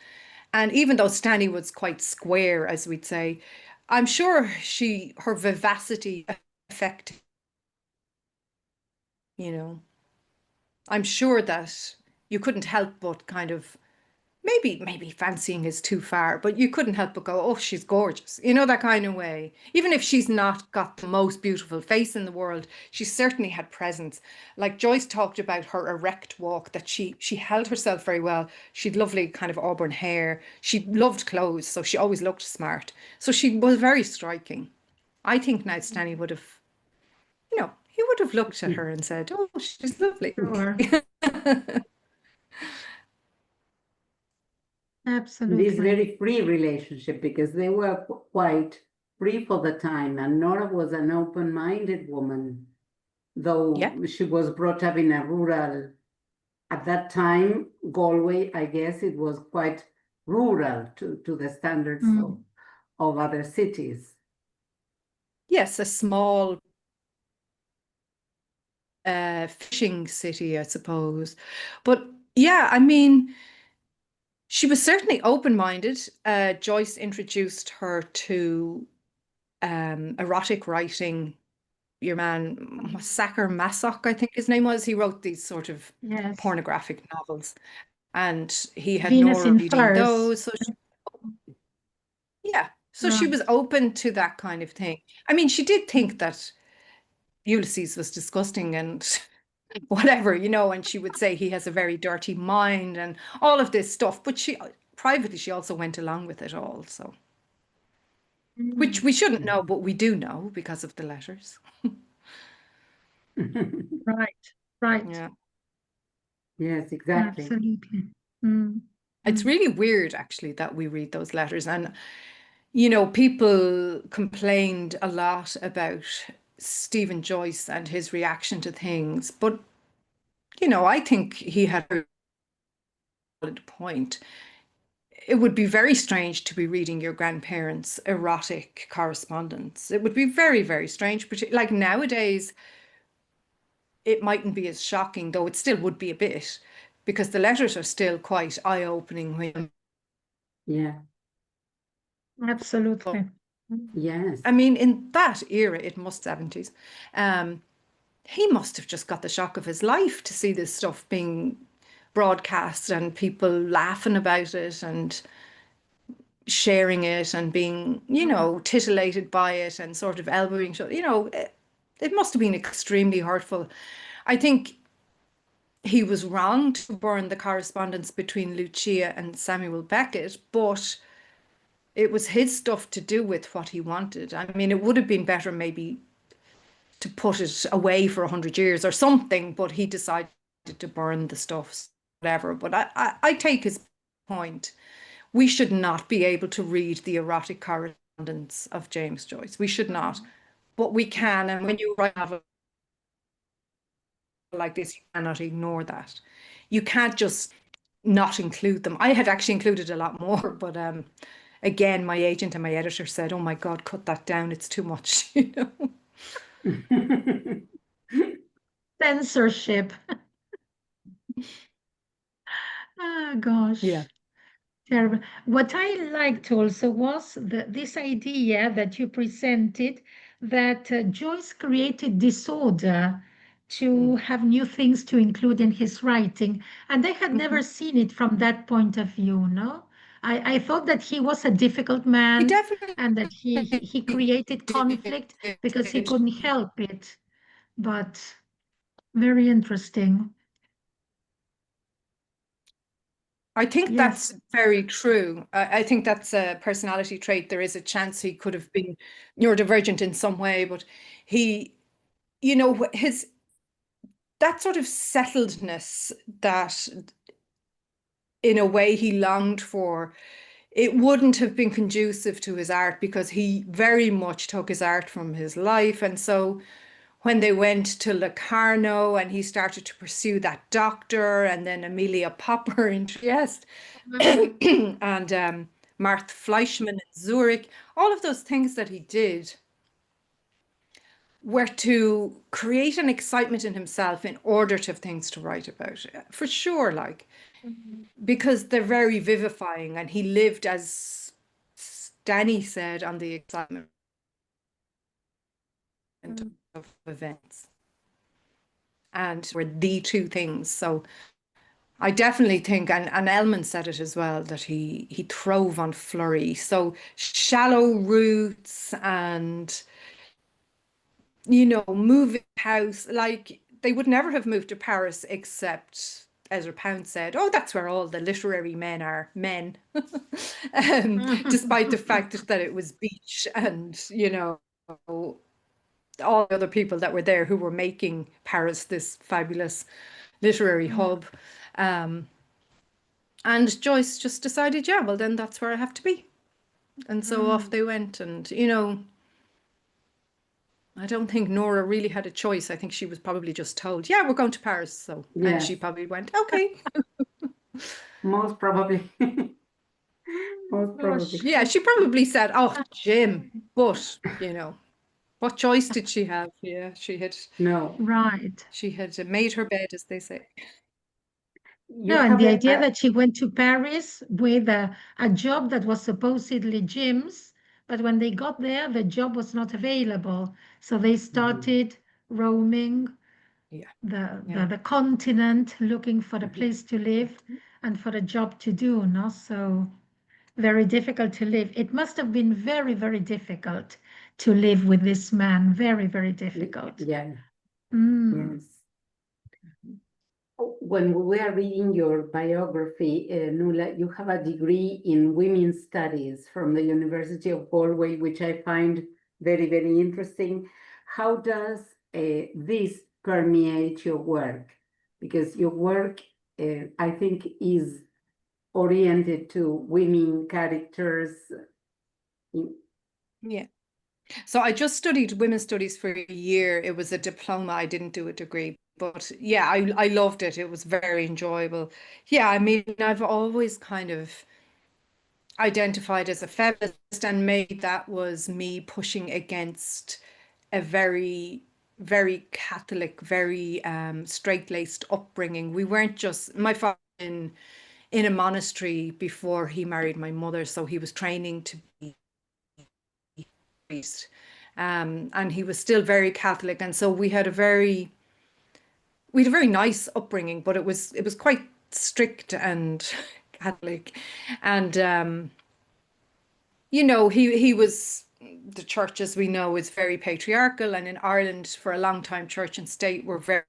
[SPEAKER 3] And even though Stanley was quite square, as we'd say, I'm sure her vivacity affected, I'm sure that you couldn't help but kind of, maybe fancying is too far, but you couldn't help but go, "Oh, she's gorgeous," that kind of way. Even if she's not got the most beautiful face in the world, she certainly had presence. Like Joyce talked about her erect walk, that she held herself very well. She'd lovely kind of auburn hair. She loved clothes, so she always looked smart. So she was very striking. I think now Stanley would have, he would have looked at her and said, "Oh, she's lovely."
[SPEAKER 2] Sure.
[SPEAKER 1] This
[SPEAKER 2] Absolutely.
[SPEAKER 1] very free relationship, because they were quite free for the time, and Nora was an open-minded woman, though
[SPEAKER 3] Yeah.
[SPEAKER 1] she was brought up in a rural, at that time, Galway, I guess it was quite rural to the standards of other cities.
[SPEAKER 3] Yes, a small fishing city, I suppose. But yeah, I mean, she was certainly open-minded. Joyce introduced her to erotic writing. Your man, Sacher Masoch, I think his name was, he wrote these sort of
[SPEAKER 2] Yes.
[SPEAKER 3] pornographic novels. And he had
[SPEAKER 2] Venus
[SPEAKER 3] Nora
[SPEAKER 2] in
[SPEAKER 3] reading
[SPEAKER 2] Furs.
[SPEAKER 3] those. So she was open to that kind of thing. I mean, she did think that Ulysses was disgusting and whatever, and she would say he has a very dirty mind and all of this stuff. But privately, she also went along with it all. So, which we shouldn't know, but we do know because of the letters.
[SPEAKER 2] Right.
[SPEAKER 3] Yeah.
[SPEAKER 1] Yes, exactly.
[SPEAKER 2] Absolutely.
[SPEAKER 3] It's really weird, actually, that we read those letters. And, people complained a lot about Stephen Joyce and his reaction to things. But, I think he had a valid point. It would be very strange to be reading your grandparents' erotic correspondence. It would be very, very strange. Like nowadays, it mightn't be as shocking, though it still would be a bit, because the letters are still quite eye-opening.
[SPEAKER 1] Yeah.
[SPEAKER 2] Absolutely.
[SPEAKER 1] Yes.
[SPEAKER 3] I mean, in that era, it must 70s. He must have just got the shock of his life to see this stuff being broadcast and people laughing about it and sharing it and being, titillated by it and sort of elbowing. It must have been extremely hurtful. I think he was wrong to burn the correspondence between Lucia and Samuel Beckett, but it was his stuff to do with what he wanted. I mean, it would have been better maybe to put it away for 100 years or something, but he decided to burn the stuff, whatever. But I take his point. We should not be able to read the erotic correspondence of James Joyce. We should not, but we can. And when you write a novel like this, you cannot ignore that. you can't just not include them. I had actually included a lot more, but again, my agent and my editor said, "Oh my God, cut that down. It's too much," you know.
[SPEAKER 2] Censorship. Oh gosh.
[SPEAKER 3] Yeah.
[SPEAKER 2] Terrible. What I liked also was this idea that you presented that Joyce created disorder to have new things to include in his writing. And I had never seen it from that point of view, no? I thought that he was a difficult
[SPEAKER 3] He
[SPEAKER 2] man
[SPEAKER 3] definitely
[SPEAKER 2] and that he created conflict because he
[SPEAKER 3] did.
[SPEAKER 2] couldn't help it. But very interesting.
[SPEAKER 3] I think
[SPEAKER 2] Yes.
[SPEAKER 3] that's very true. I think that's a personality trait. There is a chance he could have been neurodivergent in some way, but he, you know, his that sort of settledness that in a way he longed for, it wouldn't have been conducive to his art because he very much took his art from his life. And so when they went to Locarno and he started to pursue that doctor, and then Amelia Popper in Trieste, and Martha Fleischmann in Zurich, all of those things that he did were to create an excitement in himself in order to have things to write about, for sure, like, because they're very vivifying, and he lived, as Danny said, on the excitement of events, and were the two things. So I definitely think, and Elman said it as well, that he throve on flurry. So shallow roots and, you know, moving house, like they would never have moved to Paris except Ezra Pound said, "Oh, that's where all the literary men are, men," despite the fact that it was beach and, you know, all the other people that were there who were making Paris this fabulous literary hub. And Joyce just decided, yeah, well, then that's where I have to be. And so off they went. And, you know, I don't think Nora really had a choice. I think she was probably just told, yeah, we're going to Paris. So, and
[SPEAKER 1] Yes,
[SPEAKER 3] she probably went, okay.
[SPEAKER 1] most probably. Most probably.
[SPEAKER 2] Gosh.
[SPEAKER 3] Yeah, she probably said, oh, Jim. But, you know, what choice did she have? Yeah,
[SPEAKER 1] No,
[SPEAKER 2] Right.
[SPEAKER 3] she had made her bed, as they say.
[SPEAKER 1] you
[SPEAKER 2] No, and
[SPEAKER 1] have
[SPEAKER 2] the idea that she went to Paris with a job that was supposedly Jim's, but when they got there, the job was not available. So they started roaming
[SPEAKER 3] Yeah,
[SPEAKER 2] the,
[SPEAKER 3] yeah.
[SPEAKER 2] the continent looking for a place to live and for a job to do, no? So very difficult to live. It must have been very, very difficult to live with this man. Very, very difficult.
[SPEAKER 1] Yeah,
[SPEAKER 2] Mm.
[SPEAKER 1] yes. When we were reading your biography, Nuala, you have a degree in women's studies from the University of Galway, which I find very, very interesting. How does this permeate your work? Because your work, I think, is oriented to women characters.
[SPEAKER 3] Yeah. So I just studied women's studies for a year. It was a diploma. I didn't do a degree. But yeah, I loved it. It was very enjoyable. Yeah, I mean, I've always kind of identified as a feminist, and maybe that was me pushing against a very, very Catholic, very straight-laced upbringing. We weren't just, my father in a monastery before he married my mother, so he was training to be a priest. And he was still very Catholic, and so we had a very nice upbringing, but it was quite strict and Catholic. And you know, he was, the church, as we know, is very patriarchal, and in Ireland for a long time church and state were very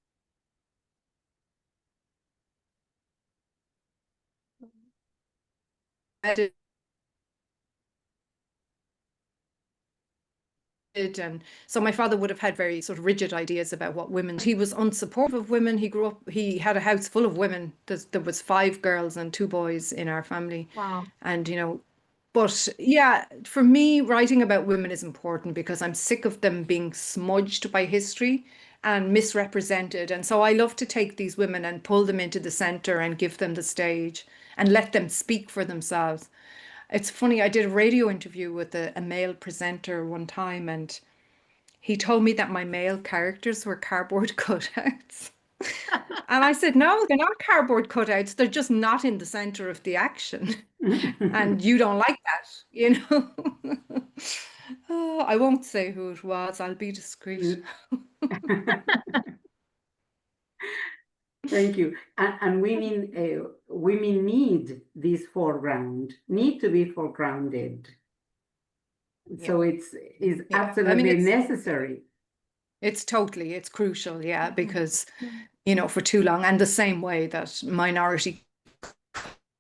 [SPEAKER 3] and so my father would have had very sort of rigid ideas about what women. He was unsupportive of women. He grew up, he had a house full of women. There was 5 girls and 2 boys in our family.
[SPEAKER 2] Wow.
[SPEAKER 3] And, you know, but yeah, for me, writing about women is important because I'm sick of them being smudged by history and misrepresented. And so I love to take these women and pull them into the center and give them the stage and let them speak for themselves. It's funny, I did a radio interview with a male presenter one time, and he told me that my male characters were cardboard cutouts. And I said, no, they're not cardboard cutouts. They're just not in the center of the action. And you don't like that, you know? Oh, I won't say who it was. I'll be discreet.
[SPEAKER 1] Thank you. And women need this foreground, need to be foregrounded. So it's
[SPEAKER 3] Yeah. I
[SPEAKER 1] absolutely
[SPEAKER 3] mean,
[SPEAKER 1] necessary.
[SPEAKER 3] it's crucial, yeah, because, you know, for too long, and the same way that minority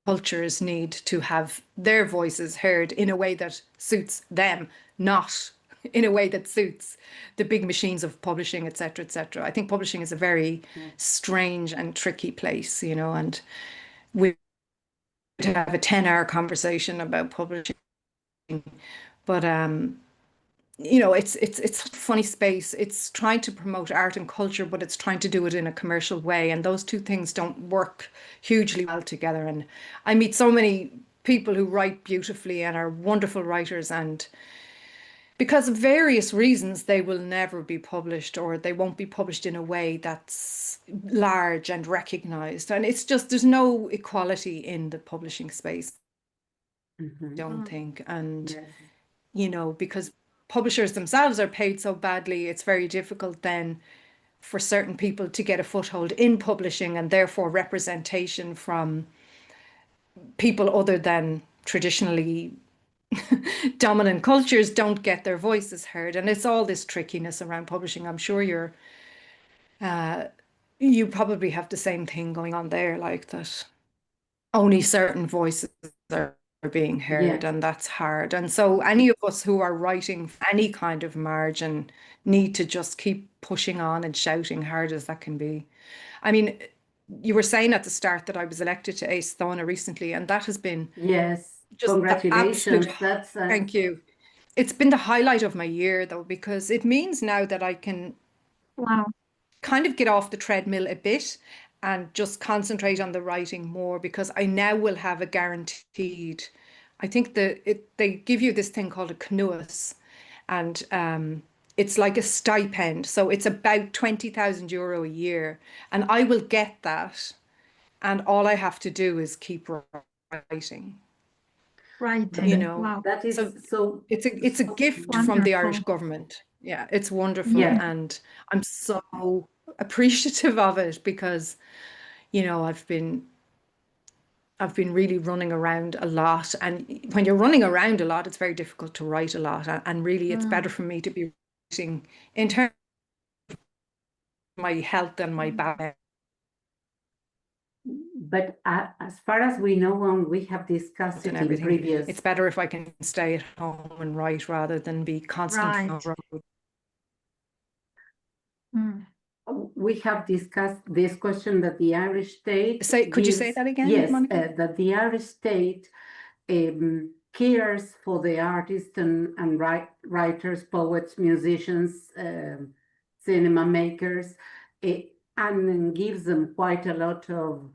[SPEAKER 3] cultures need to have their voices heard in a way that suits them, not in a way that suits the big machines of publishing, etc., etc. I think publishing is a very strange and tricky place, you know, and we would have a 10-hour conversation about publishing, but you know, it's such a funny space. It's trying to promote art and culture, but it's trying to do it in a commercial way, and those two things don't work hugely well together. And I meet so many people who write beautifully and are wonderful writers, and because of various reasons, they will never be published, or they won't be published in a way that's large and recognized. And it's just, there's no equality in the publishing space, I don't think. And,
[SPEAKER 1] Yes.
[SPEAKER 3] you know, because publishers themselves are paid so badly, it's very difficult then for certain people to get a foothold in publishing, and therefore representation from people other than traditionally dominant cultures don't get their voices heard. And it's all this trickiness around publishing. I'm sure you probably have the same thing going on there, like that only certain voices are being heard,
[SPEAKER 1] Yeah.
[SPEAKER 3] and that's hard. And so any of us who are writing any kind of margin need to just keep pushing on and shouting hard as that can be. I mean, you were saying at the start that I was elected to Ace Thona recently, and that has been
[SPEAKER 1] Yes.
[SPEAKER 3] just the absolute,
[SPEAKER 1] Congratulations. That's
[SPEAKER 3] thank you. It's been the highlight of my year, though, because it means now that I can
[SPEAKER 2] Wow.
[SPEAKER 3] kind of get off the treadmill a bit and just concentrate on the writing more, because I now will have a guaranteed, I think they give you this thing called a cnuas, and it's like a stipend. So it's about 20,000 euro a year, and I will get that. And all I have to do is keep writing.
[SPEAKER 2] Writing.
[SPEAKER 3] You know,
[SPEAKER 2] Wow.
[SPEAKER 1] that is so
[SPEAKER 3] it's a
[SPEAKER 1] so
[SPEAKER 3] gift from the Irish
[SPEAKER 2] wonderful.
[SPEAKER 3] government. Yeah, it's wonderful.
[SPEAKER 1] Yeah.
[SPEAKER 3] And I'm so appreciative of it, because, you know, I've been really running around a lot. And when you're running around a lot, it's very difficult to write a lot. And really, it's better for me to be writing in terms of my health and my back.
[SPEAKER 1] But as far as we know, and we have discussed it
[SPEAKER 3] And
[SPEAKER 1] in
[SPEAKER 3] everything.
[SPEAKER 1] previous.
[SPEAKER 3] It's better if I can stay at home and write rather than be constantly on
[SPEAKER 2] Right.
[SPEAKER 3] the road.
[SPEAKER 1] We have discussed this question that the Irish state
[SPEAKER 3] Could you say that again,
[SPEAKER 1] Yes,
[SPEAKER 3] Monica?
[SPEAKER 1] that the Irish state cares for the artists and writers, poets, musicians, cinema makers, and gives them quite a lot of.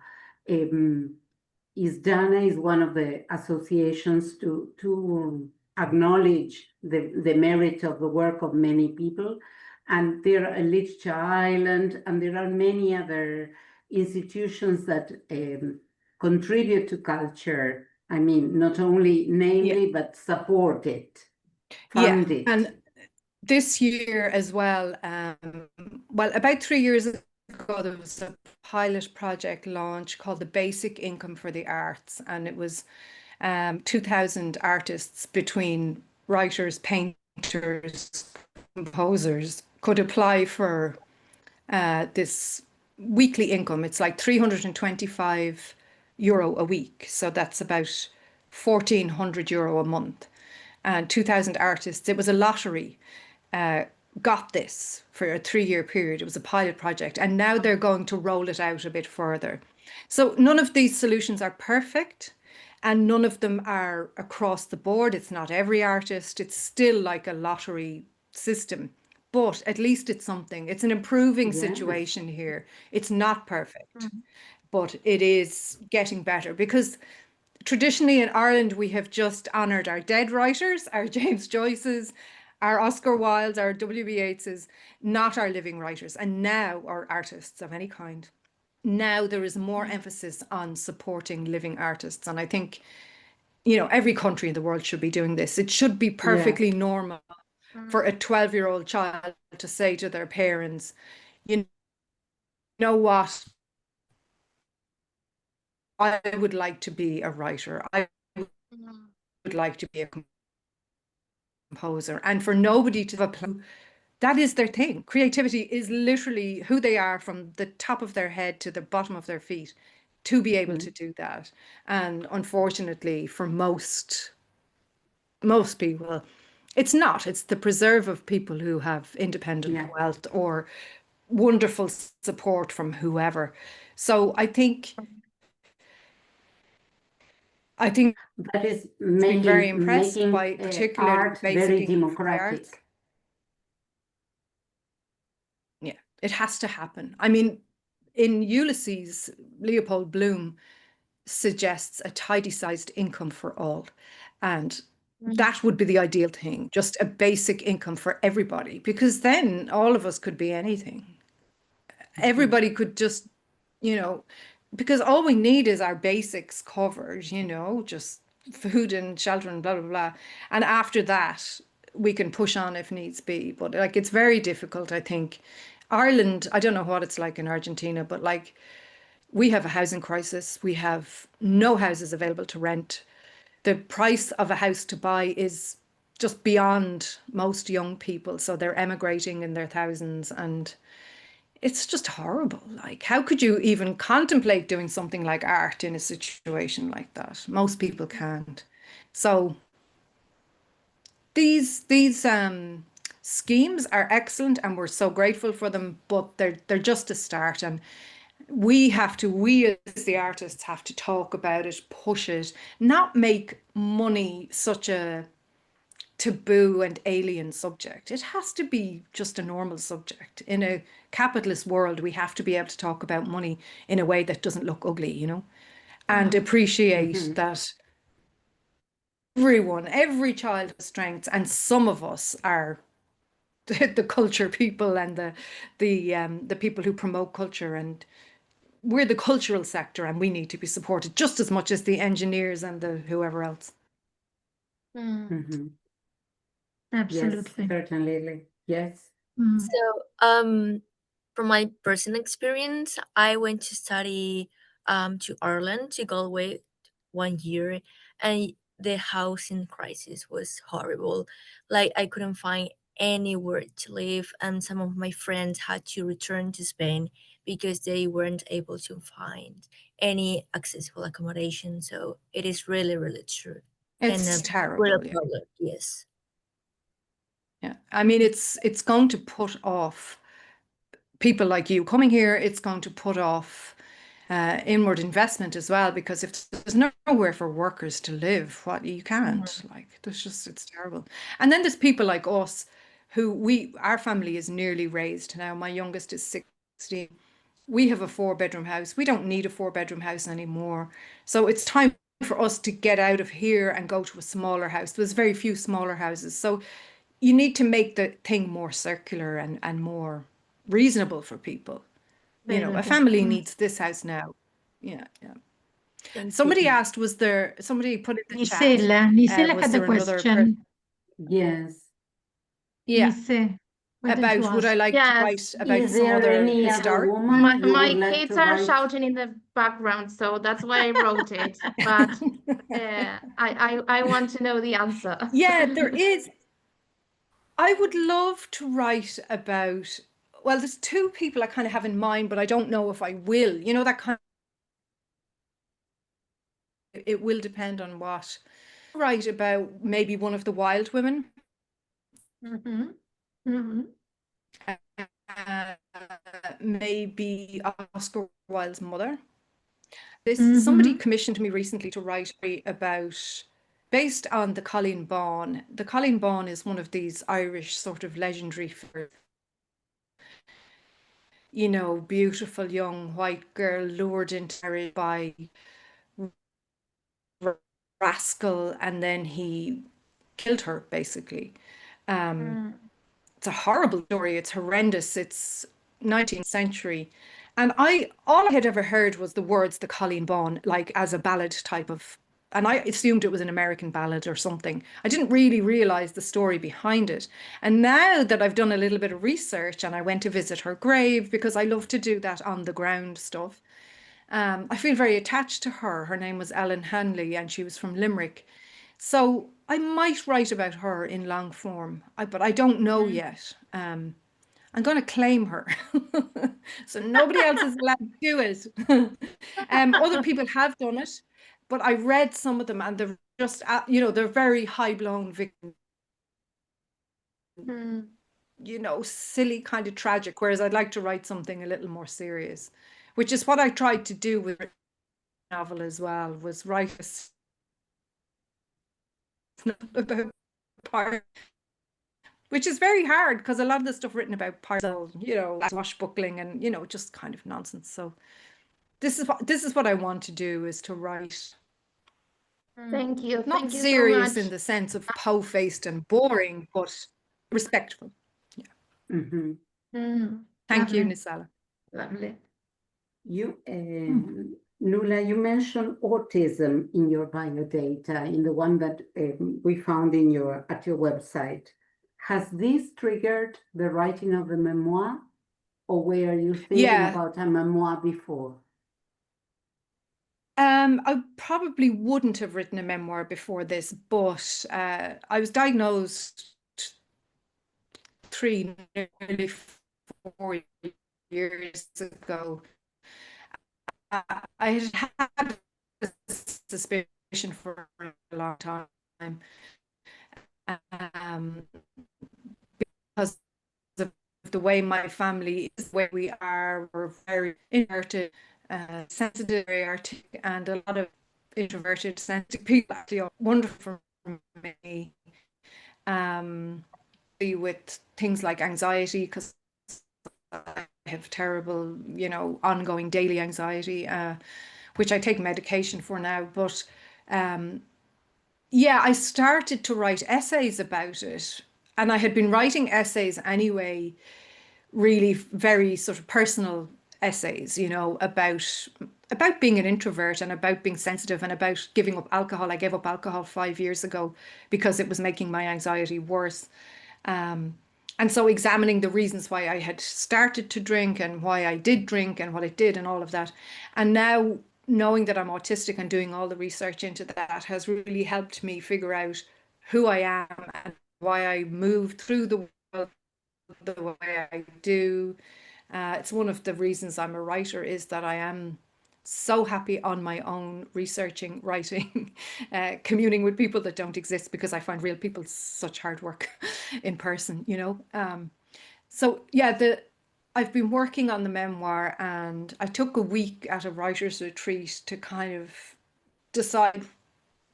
[SPEAKER 1] ISDANA is one of the associations to acknowledge the merit of the work of many people. And there are Lichcha Island, and there are many other institutions that contribute to culture. I mean, not only namely, but support it, fund it.
[SPEAKER 3] And this year as well, well, about 3 years ago, there was a pilot project launch called the Basic Income for the Arts, and it was 2,000 artists, between writers, painters, composers, could apply for this weekly income. It's like 325 euro a week, so that's about 1,400 euro a month. And 2,000 artists, it was a lottery, got this for a 3-year period. It was a pilot project, and now they're going to roll it out a bit further. So none of these solutions are perfect, and none of them are across the board. It's not every artist. It's still like a lottery system, but at least it's something. It's an improving
[SPEAKER 1] Yes.
[SPEAKER 3] situation here. It's not perfect,
[SPEAKER 2] Mhm.
[SPEAKER 3] but it is getting better, because traditionally in Ireland, we have just honoured our dead writers, our James Joyces, our Oscar Wildes, our W.B. Yeatses, not our living writers, and now, or artists of any kind. Now there is more emphasis on supporting living artists. And I think, every country in the world should be doing this. It should be perfectly normal for a 12-year-old child to say to their parents, you know what? I would like to be a writer. I would like to be a composer. And for nobody to have a plan, that is their thing. Creativity is literally who they are from the top of their head to the bottom of their feet, to be able to do that. And unfortunately, for most people, it's not. It's the preserve of people who have independent wealth or wonderful support from whoever. So I think
[SPEAKER 1] That is
[SPEAKER 3] been very
[SPEAKER 1] making
[SPEAKER 3] impressed by particularly
[SPEAKER 1] art
[SPEAKER 3] basic
[SPEAKER 1] very
[SPEAKER 3] English for the arts.
[SPEAKER 1] democratic.
[SPEAKER 3] Yeah, it has to happen. I mean, in Ulysses, Leopold Bloom suggests a tidy-sized income for all. And that would be the ideal thing, just a basic income for everybody, because then all of us could be anything. Everybody could just, because all we need is our basics covered, just food and shelter and blah, blah, blah. And after that, we can push on if needs be. But like, it's very difficult, I think. Ireland, I don't know what it's like in Argentina, but like, we have a housing crisis. We have no houses available to rent. The price of a house to buy is just beyond most young people. So they're emigrating in their thousands, and it's just horrible. Like, how could you even contemplate doing something like art in a situation like that? Most people can't. So these schemes are excellent, and we're so grateful for them, but they're just a start. And we as the artists have to talk about it, push it, not make money such a taboo and alien subject. It has to be just a normal subject. In a capitalist world, we have to be able to talk about money in a way that doesn't look ugly, and appreciate that every child has strengths, and some of us are the culture people and the people who promote culture, and we're the cultural sector, and we need to be supported just as much as the engineers and the whoever else.
[SPEAKER 1] Yes,
[SPEAKER 2] Absolutely.
[SPEAKER 1] certainly. Yes.
[SPEAKER 5] So, from my personal experience, I went to study to Ireland, to Galway, 1 year, and the housing crisis was horrible. Like, I couldn't find anywhere to live, and some of my friends had to return to Spain because they weren't able to find any accessible accommodation. So it is really, really true.
[SPEAKER 3] It's
[SPEAKER 5] and a
[SPEAKER 3] terrible.
[SPEAKER 5] real
[SPEAKER 3] Yeah.
[SPEAKER 5] problem, yes.
[SPEAKER 3] Yeah. I mean, it's going to put off people like you coming here. It's going to put off inward investment as well, because if there's nowhere for workers to live, you can't. Like, it's terrible. And then there's people like us who our family is nearly raised now. My youngest is 16. We have a 4-bedroom house. We don't need a 4-bedroom house anymore. So it's time for us to get out of here and go to a smaller house. There's very few smaller houses. So you need to make the thing more circular and more reasonable for people. A family needs this house now. Yeah.
[SPEAKER 5] Thank
[SPEAKER 3] Somebody
[SPEAKER 5] you.
[SPEAKER 3] asked, somebody put in the chat,
[SPEAKER 2] Nisela
[SPEAKER 3] was
[SPEAKER 2] had
[SPEAKER 3] there
[SPEAKER 2] a
[SPEAKER 3] another
[SPEAKER 2] question.
[SPEAKER 1] Yes.
[SPEAKER 3] Yeah.
[SPEAKER 2] Nise, what did you
[SPEAKER 3] About would I
[SPEAKER 2] ask?
[SPEAKER 3] like to write
[SPEAKER 6] Yes.
[SPEAKER 3] about
[SPEAKER 1] Is
[SPEAKER 3] some
[SPEAKER 1] there
[SPEAKER 3] other
[SPEAKER 1] any other
[SPEAKER 3] historic?
[SPEAKER 1] woman you
[SPEAKER 6] My
[SPEAKER 1] would like
[SPEAKER 6] kids
[SPEAKER 1] to
[SPEAKER 6] are
[SPEAKER 1] write?
[SPEAKER 6] shouting in the background, so that's why I wrote it. But I want to know the answer.
[SPEAKER 3] Yeah, there is. I would love to write about, well, there's 2 people I kind of have in mind, but I don't know if I will. That kind of, it will depend on what. Write about maybe one of the wild women. Maybe Oscar Wilde's mother. Somebody commissioned me recently to write about based on the Colleen Bawn. The Colleen Bawn is one of these Irish sort of legendary figures. You know, beautiful young white girl lured into marriage by rascal, and then he killed her, basically. It's a horrible story. It's horrendous. It's 19th century. And all I had ever heard was the words the Colleen Bawn, like as a ballad type of, and I assumed it was an American ballad or something. I didn't really realize the story behind it. And now that I've done a little bit of research and I went to visit her grave, because I love to do that on the ground stuff, I feel very attached to her. Her name was Ellen Hanley and she was from Limerick. So I might write about her in long form, but I don't know yet. I'm going to claim her. So nobody else is allowed to do it. Other people have done it, but I read some of them and they're just, you know, they're very high-blown victims. You know, silly, kind of tragic, whereas I'd like to write something a little more serious, which is what I tried to do with the novel as well, was write about part, which is very hard because a lot of the stuff written about parcel, you know, swashbuckling and, you know, just kind of nonsense. So this is what I want to do, is to write.
[SPEAKER 6] Thank you.
[SPEAKER 3] Not
[SPEAKER 6] Thank you
[SPEAKER 3] serious
[SPEAKER 6] so
[SPEAKER 3] in
[SPEAKER 6] much.
[SPEAKER 3] the sense of po-faced and boring, but respectful. Thank you,
[SPEAKER 6] Lovely.
[SPEAKER 3] Nisala.
[SPEAKER 6] Lovely.
[SPEAKER 1] You, Nuala, you mentioned autism in your biodata, in the one that we found at your website. Has this triggered the writing of the memoir, or were you thinking about a memoir before?
[SPEAKER 3] I probably wouldn't have written a memoir before this, but I was diagnosed nearly 4 years ago. I had had a suspicion for a long time, because of the way my family is, the way we are. We're very introverted, sensitive, very artistic, and a lot of introverted, sensitive people actually are wonderful for me. With things like anxiety, because I have terrible, you know, ongoing daily anxiety, which I take medication for now. But yeah, I started to write essays about it, and I had been writing essays anyway, really very sort of personal essays, you know, about being an introvert and about being sensitive and about giving up alcohol. I gave up alcohol 5 years ago because it was making my anxiety worse. And so examining the reasons why I had started to drink and why I did drink and what I did and all of that. And now knowing that I'm autistic and doing all the research into that has really helped me figure out who I am and why I move through the world the way I do. It's one of the reasons I'm a writer, is that I am so happy on my own, researching, writing, communing with people that don't exist, because I find real people such hard work in person, you know. So yeah, I've been working on the memoir, and I took a week at a writer's retreat to kind of decide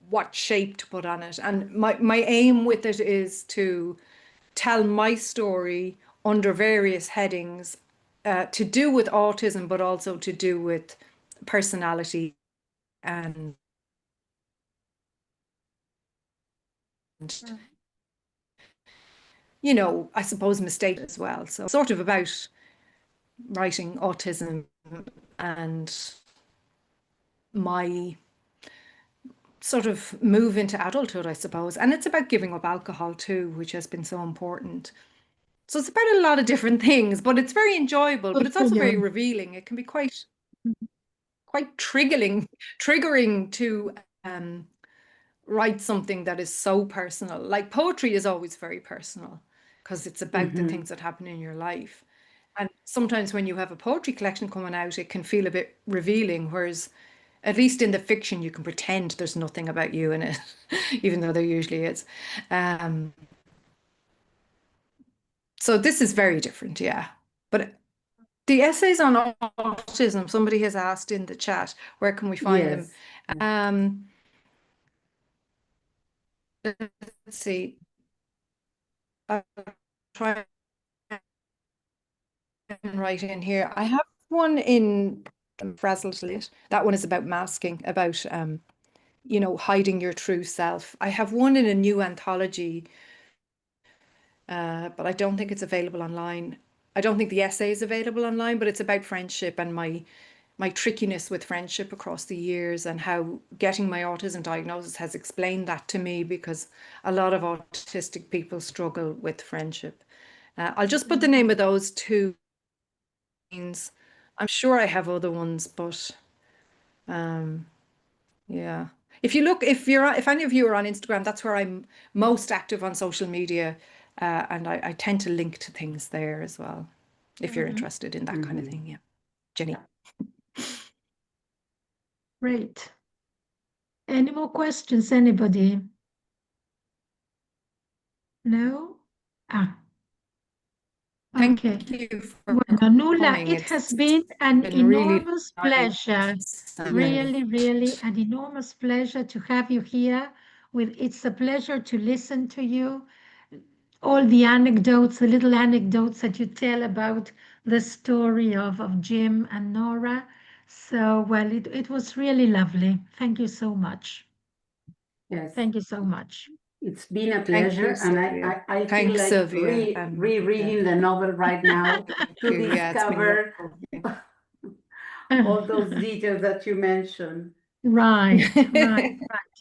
[SPEAKER 3] what shape to put on it. And my aim with it is to tell my story under various headings, to do with autism, but also to do with personality and you know, I suppose mistake as well. So sort of about writing autism and my sort of move into adulthood, I suppose. And it's about giving up alcohol too, which has been so important. So it's about a lot of different things, but it's very enjoyable, but it's also very revealing. It can be quite triggering to write something that is so personal. Like poetry is always very personal because it's about the things that happen in your life. And sometimes when you have a poetry collection coming out, it can feel a bit revealing, whereas at least in the fiction, you can pretend there's nothing about you in it, even though there usually is. So this is very different, yeah. But the essays on autism, somebody has asked in the chat, where can we find them? let's see. I'll try and write in here. I have one in frazzled a little. That one is about masking, about you know, hiding your true self. I have one in a new anthology, but I don't think it's available online. I don't think the essay is available online, but it's about friendship and my trickiness with friendship across the years, and how getting my autism diagnosis has explained that to me, because a lot of autistic people struggle with friendship. I'll just put the name of those two. I'm sure I have other ones, but yeah. If any of you are on Instagram, that's where I'm most active on social media, and I tend to link to things there as well, if you're interested in that kind of thing. Yeah, Jenny.
[SPEAKER 2] Great. Any more questions, anybody? No?
[SPEAKER 3] Thank
[SPEAKER 2] Okay.
[SPEAKER 3] you for
[SPEAKER 2] Well, Nuala,
[SPEAKER 3] coming.
[SPEAKER 2] it has been an
[SPEAKER 3] been really
[SPEAKER 2] enormous pleasure.
[SPEAKER 3] nice.
[SPEAKER 2] Really, really an enormous pleasure to have you here. It's a pleasure to listen to you. All the anecdotes, the little anecdotes that you tell about the story of Jim and Nora. So, well, it was really lovely. Thank you so much.
[SPEAKER 1] Yes,
[SPEAKER 2] Thank you so much.
[SPEAKER 1] it's been a
[SPEAKER 3] Thank you,
[SPEAKER 1] pleasure, and
[SPEAKER 3] Sylvia.
[SPEAKER 1] I feel
[SPEAKER 3] Thanks,
[SPEAKER 1] like
[SPEAKER 3] Sylvia.
[SPEAKER 1] rereading the novel right now to
[SPEAKER 3] Yeah, it's been
[SPEAKER 1] discover
[SPEAKER 3] lovely.
[SPEAKER 1] all those details that you mentioned.
[SPEAKER 2] Right.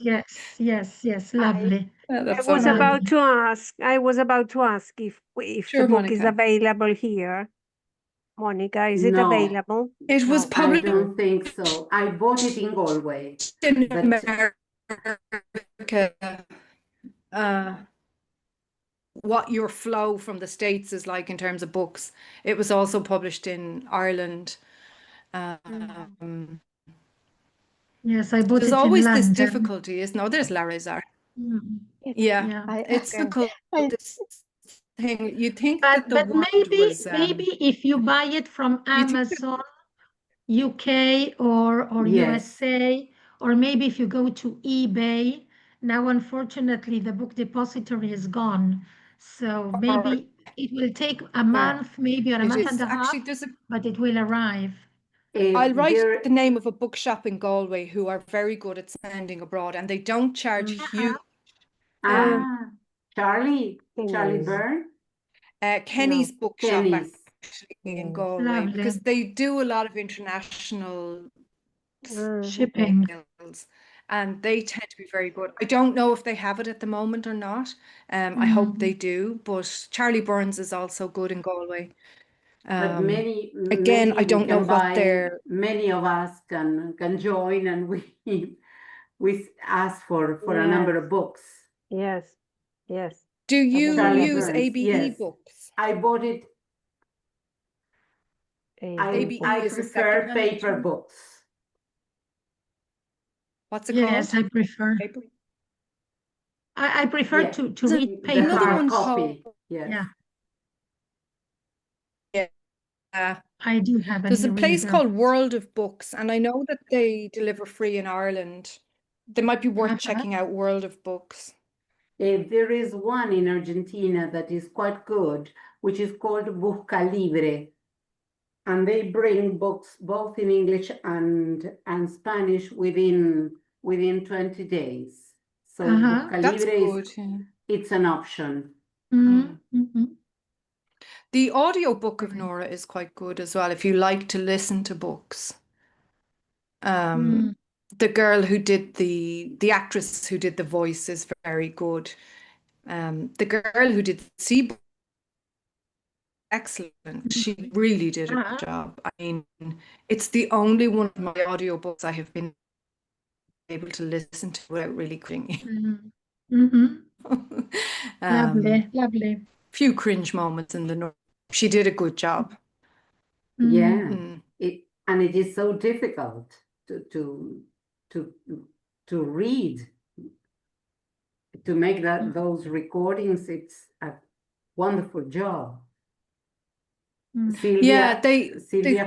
[SPEAKER 2] Yes, yes, yes. Lovely.
[SPEAKER 3] Yeah,
[SPEAKER 4] I
[SPEAKER 3] that's
[SPEAKER 4] was
[SPEAKER 3] so
[SPEAKER 4] about
[SPEAKER 3] good.
[SPEAKER 4] to ask. I was about to ask if
[SPEAKER 3] Sure,
[SPEAKER 4] the book is
[SPEAKER 3] Monica.
[SPEAKER 4] available here. Monica, is it
[SPEAKER 1] No,
[SPEAKER 4] available?
[SPEAKER 3] It was
[SPEAKER 4] No.
[SPEAKER 1] I
[SPEAKER 3] published
[SPEAKER 1] don't think so. I bought it in Galway,
[SPEAKER 3] in
[SPEAKER 1] but
[SPEAKER 3] America. What your flow from the States is like in terms of books. It was also published in Ireland.
[SPEAKER 2] Yes, I bought
[SPEAKER 3] There's
[SPEAKER 2] it in
[SPEAKER 3] always this
[SPEAKER 2] London.
[SPEAKER 3] difficulty, isn't there? Oh, there's Larizar.
[SPEAKER 2] Yeah.
[SPEAKER 3] It's difficult, this thing. You think
[SPEAKER 2] But
[SPEAKER 3] that the word was
[SPEAKER 2] maybe if you buy it from
[SPEAKER 3] you think that-
[SPEAKER 2] Amazon, UK or
[SPEAKER 1] yes,
[SPEAKER 2] USA, or maybe if you go to eBay. Now, unfortunately, the book depository is gone. So maybe it will take a month, maybe, or a
[SPEAKER 3] it
[SPEAKER 2] month
[SPEAKER 3] is
[SPEAKER 2] and a half,
[SPEAKER 3] actually there's a
[SPEAKER 2] but it will arrive.
[SPEAKER 3] I'll write
[SPEAKER 1] there,
[SPEAKER 3] the name of a bookshop in Galway who are very good at sending abroad, and they don't charge huge.
[SPEAKER 1] Charlie
[SPEAKER 4] Kenny's.
[SPEAKER 1] Byrne,
[SPEAKER 3] Kenny's bookshop
[SPEAKER 1] Kenny's.
[SPEAKER 3] actually in
[SPEAKER 4] Yes.
[SPEAKER 3] Galway,
[SPEAKER 2] Lovely.
[SPEAKER 3] because they do a lot of international
[SPEAKER 2] Shipping.
[SPEAKER 3] sales, and they tend to be very good. I don't know if they have it at the moment or not. I hope they do, but Charlie Burns is also good in Galway.
[SPEAKER 1] But many
[SPEAKER 3] Again, I don't know
[SPEAKER 1] can
[SPEAKER 3] what
[SPEAKER 1] buy,
[SPEAKER 3] their
[SPEAKER 1] many of us can join, and we ask for a number of books.
[SPEAKER 4] Yes. Yes.
[SPEAKER 3] Do you
[SPEAKER 1] Charlie
[SPEAKER 3] use
[SPEAKER 1] Burns,
[SPEAKER 3] ABE
[SPEAKER 1] yes.
[SPEAKER 3] books?
[SPEAKER 1] I bought it.
[SPEAKER 3] ABE
[SPEAKER 1] I
[SPEAKER 3] is a
[SPEAKER 1] prefer
[SPEAKER 3] second-hand
[SPEAKER 1] paper
[SPEAKER 3] term?
[SPEAKER 1] books.
[SPEAKER 3] What's it
[SPEAKER 2] Yes,
[SPEAKER 3] called?
[SPEAKER 2] I prefer.
[SPEAKER 3] Paper?
[SPEAKER 2] I prefer
[SPEAKER 1] Yeah.
[SPEAKER 2] to
[SPEAKER 3] There's
[SPEAKER 2] read
[SPEAKER 1] The
[SPEAKER 2] paper
[SPEAKER 3] another
[SPEAKER 1] hard
[SPEAKER 3] one
[SPEAKER 2] books.
[SPEAKER 1] copy.
[SPEAKER 3] called
[SPEAKER 1] Yes.
[SPEAKER 2] Yeah, I do have an
[SPEAKER 3] there's a place
[SPEAKER 2] e-reader.
[SPEAKER 3] called World of Books, and I know that they deliver free in Ireland. They might be worth checking out, World of Books.
[SPEAKER 1] There is one in Argentina that is quite good, which is called Busca Libre. And they bring books both in English and Spanish within 20 days. So Busca
[SPEAKER 3] That's
[SPEAKER 1] Libre
[SPEAKER 3] good.
[SPEAKER 1] it's an option.
[SPEAKER 3] The audiobook of Nora is quite good as well, if you like to listen to books. The girl who did the actress who did the voice is very good. The girl who did Sea, excellent. She really did a good job. I mean, it's the only one of my audiobooks I have been able to listen to without really cringing.
[SPEAKER 2] Lovely.
[SPEAKER 3] Few cringe moments in the Nora. She did a good job.
[SPEAKER 1] Yeah, it is so difficult to read, to make those recordings. It's a wonderful job. Sylvia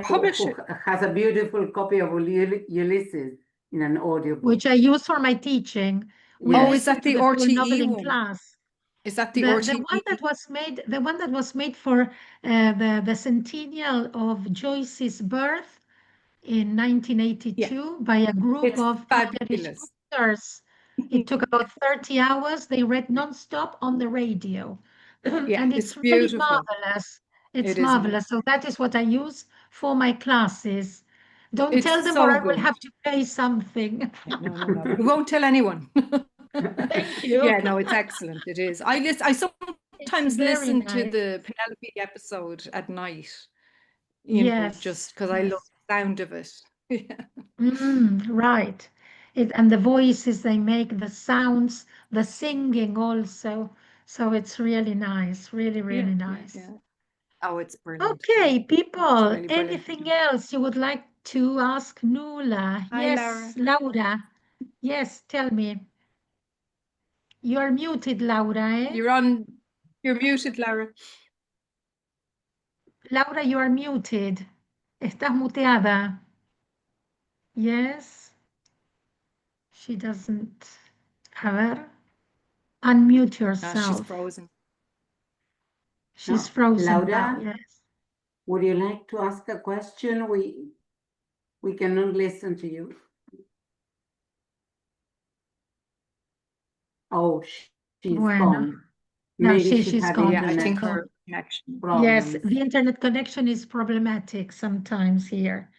[SPEAKER 3] publish
[SPEAKER 1] who has a beautiful copy of Ulysses in an audiobook,
[SPEAKER 2] which I use for my teaching. We
[SPEAKER 1] Yes.
[SPEAKER 3] Oh, is that
[SPEAKER 2] listened to
[SPEAKER 3] the
[SPEAKER 2] the full novel
[SPEAKER 3] RTE
[SPEAKER 2] in
[SPEAKER 3] one?
[SPEAKER 2] class.
[SPEAKER 3] Is that the
[SPEAKER 2] The one
[SPEAKER 3] RTE?
[SPEAKER 2] that was made, the one that was made for the centennial of Joyce's birth in 1982 by a group
[SPEAKER 3] It's
[SPEAKER 2] of Irish
[SPEAKER 3] fabulous.
[SPEAKER 2] bookers. It took about 30 hours. They read nonstop on the radio.
[SPEAKER 3] Yeah,
[SPEAKER 2] And
[SPEAKER 3] it's
[SPEAKER 2] it's really
[SPEAKER 3] beautiful.
[SPEAKER 2] marvelous. It's
[SPEAKER 3] It is amazing.
[SPEAKER 2] marvelous. So that is what I use for my classes. Don't tell
[SPEAKER 3] It's
[SPEAKER 2] them or
[SPEAKER 3] so
[SPEAKER 2] I will
[SPEAKER 3] good.
[SPEAKER 2] have to pay something.
[SPEAKER 3] Yeah, no. We won't tell anyone.
[SPEAKER 2] Thank you.
[SPEAKER 3] Yeah, no, it's excellent. It is. I sometimes
[SPEAKER 2] very
[SPEAKER 3] listen to
[SPEAKER 2] nice.
[SPEAKER 3] the Penelope episode at night, just
[SPEAKER 2] Yes,
[SPEAKER 3] because I love
[SPEAKER 2] yes.
[SPEAKER 3] the sound of it. Yeah.
[SPEAKER 2] Right. And the voices they make, the sounds, the singing also. So it's really nice, really, really nice.
[SPEAKER 3] Yeah. Oh, it's brilliant.
[SPEAKER 2] Okay, people,
[SPEAKER 3] really brilliant.
[SPEAKER 2] anything else you would like to ask Nuala?
[SPEAKER 3] Hi,
[SPEAKER 2] Yes, Laura. Yes, tell me. You are muted, Laura, eh?
[SPEAKER 3] You're muted, Lara.
[SPEAKER 2] Laura, you are muted. Estás muteada. Yes. She doesn't. A ver. Unmute
[SPEAKER 3] She's
[SPEAKER 2] yourself.
[SPEAKER 3] frozen.
[SPEAKER 2] She's
[SPEAKER 1] No,
[SPEAKER 2] frozen now,
[SPEAKER 1] Laura?
[SPEAKER 2] yes.
[SPEAKER 1] Would you like to ask a question? We cannot listen to you. Oh, she's
[SPEAKER 2] Bueno.
[SPEAKER 1] gone.
[SPEAKER 2] No,
[SPEAKER 1] Maybe
[SPEAKER 2] she's
[SPEAKER 1] had
[SPEAKER 2] gone.
[SPEAKER 3] Yeah, I think
[SPEAKER 1] internet
[SPEAKER 3] her connection.
[SPEAKER 2] Yes,
[SPEAKER 1] problems.
[SPEAKER 2] the internet connection is problematic sometimes here.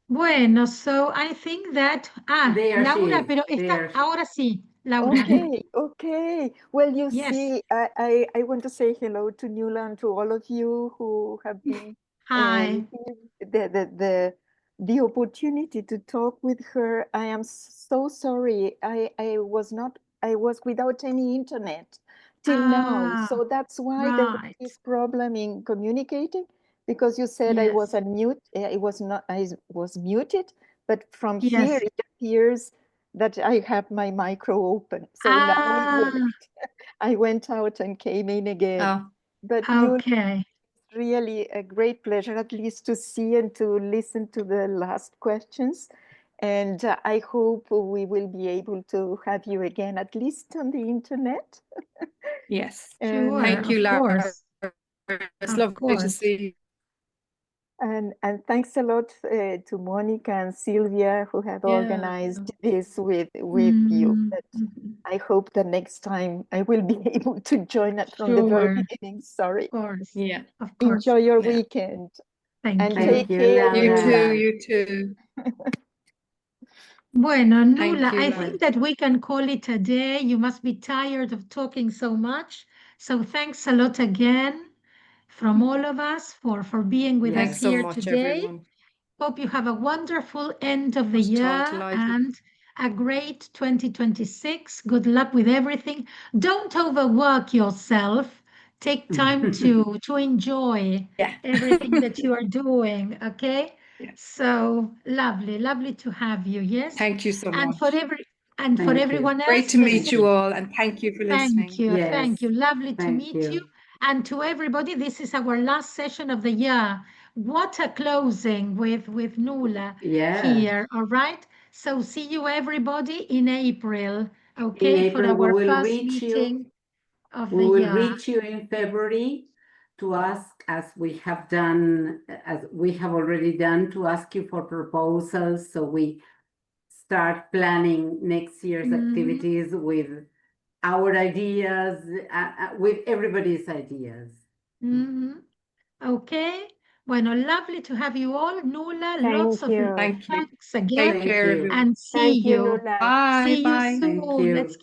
[SPEAKER 2] Bueno, so I think that,
[SPEAKER 1] There she
[SPEAKER 2] Laura,
[SPEAKER 1] is.
[SPEAKER 2] pero está,
[SPEAKER 1] There she-
[SPEAKER 2] ahora sí, Laura.
[SPEAKER 7] Okay, okay. Well, you
[SPEAKER 2] Yes.
[SPEAKER 7] see, I want to say hello to Nuala and to all of you who have been
[SPEAKER 2] Hi.
[SPEAKER 7] the opportunity to talk with her. I am so sorry. I was without any internet till now.
[SPEAKER 2] Ah,
[SPEAKER 7] So that's why there was
[SPEAKER 2] right.
[SPEAKER 7] this problem in communicating, because you said I was
[SPEAKER 2] Yes.
[SPEAKER 7] unmute. I was muted, but from
[SPEAKER 2] Yes.
[SPEAKER 7] here it appears that I have my micro open. So now it worked. I went out and came in again.
[SPEAKER 3] Oh,
[SPEAKER 7] But Nuala,
[SPEAKER 2] Okay.
[SPEAKER 7] it's really a great pleasure, at least to see and to listen to the last questions. And I hope we will be able to have you again, at least on the internet.
[SPEAKER 3] yes.
[SPEAKER 2] Sure,
[SPEAKER 3] Thank you,
[SPEAKER 2] of
[SPEAKER 3] Lara.
[SPEAKER 2] course.
[SPEAKER 3] It's
[SPEAKER 2] Of
[SPEAKER 3] lovely to
[SPEAKER 2] course.
[SPEAKER 3] see you.
[SPEAKER 7] And thanks a lot to Monica and Sylvia who have organized this with you. But I hope that next time I will be able to join it from the very
[SPEAKER 2] Sure.
[SPEAKER 7] beginning. Sorry.
[SPEAKER 2] Of course.
[SPEAKER 3] Yeah.
[SPEAKER 2] Of course.
[SPEAKER 7] Enjoy your
[SPEAKER 3] Yeah.
[SPEAKER 7] weekend
[SPEAKER 2] Thank
[SPEAKER 7] and
[SPEAKER 2] you.
[SPEAKER 7] take
[SPEAKER 1] Thank you,
[SPEAKER 7] care.
[SPEAKER 3] You
[SPEAKER 1] Laura.
[SPEAKER 3] too, you too.
[SPEAKER 2] Bueno, Nuala,
[SPEAKER 3] Thank you,
[SPEAKER 2] I
[SPEAKER 3] Laura.
[SPEAKER 2] think that we can call it a day. You must be tired of talking so much. So thanks a lot again from all of us for being with
[SPEAKER 1] Yes.
[SPEAKER 2] us
[SPEAKER 3] Thanks so
[SPEAKER 2] here
[SPEAKER 3] much,
[SPEAKER 2] today.
[SPEAKER 3] everyone.
[SPEAKER 2] Hope you have a wonderful end of the
[SPEAKER 3] Much
[SPEAKER 2] year
[SPEAKER 3] delighted.
[SPEAKER 2] and a great 2026. Good luck with everything. Don't overwork yourself. Take time to enjoy
[SPEAKER 3] Yeah.
[SPEAKER 2] everything that you are doing, okay?
[SPEAKER 3] Yeah.
[SPEAKER 2] So lovely to have you, yes?
[SPEAKER 3] Thank you so
[SPEAKER 2] And
[SPEAKER 3] much.
[SPEAKER 2] for
[SPEAKER 1] Thank you.
[SPEAKER 2] everyone else,
[SPEAKER 3] Great to
[SPEAKER 2] the
[SPEAKER 3] meet
[SPEAKER 2] same.
[SPEAKER 3] you all, and thank you for listening.
[SPEAKER 2] Thank
[SPEAKER 1] Yes.
[SPEAKER 2] you. Lovely to
[SPEAKER 1] Thank
[SPEAKER 2] meet
[SPEAKER 1] you.
[SPEAKER 2] you. And to everybody, this is our last session of the year. What a closing with Nuala
[SPEAKER 1] Yeah.
[SPEAKER 2] here, all right? So see you everybody in April,
[SPEAKER 1] In
[SPEAKER 2] okay, for
[SPEAKER 1] April, we
[SPEAKER 2] our
[SPEAKER 1] will
[SPEAKER 2] first
[SPEAKER 1] reach
[SPEAKER 2] meeting
[SPEAKER 1] you.
[SPEAKER 2] of
[SPEAKER 1] We
[SPEAKER 2] the
[SPEAKER 1] will
[SPEAKER 2] year.
[SPEAKER 1] reach you in February to ask, as we have done, as we have already done, to ask you for proposals. So we start planning next year's activities with our ideas, with everybody's ideas.
[SPEAKER 2] Okay. Bueno, lovely to have you all. Nuala,
[SPEAKER 4] Thank
[SPEAKER 2] lots of
[SPEAKER 4] you.
[SPEAKER 3] Thank you.
[SPEAKER 2] thanks again.
[SPEAKER 3] Take
[SPEAKER 1] Thank
[SPEAKER 3] care,
[SPEAKER 1] you.
[SPEAKER 3] everyone.
[SPEAKER 2] And see
[SPEAKER 4] Thank you,
[SPEAKER 2] you.
[SPEAKER 4] Nuala.
[SPEAKER 3] Bye,
[SPEAKER 2] See you
[SPEAKER 3] bye.
[SPEAKER 1] Thank
[SPEAKER 2] soon.
[SPEAKER 1] you.
[SPEAKER 2] Let's keep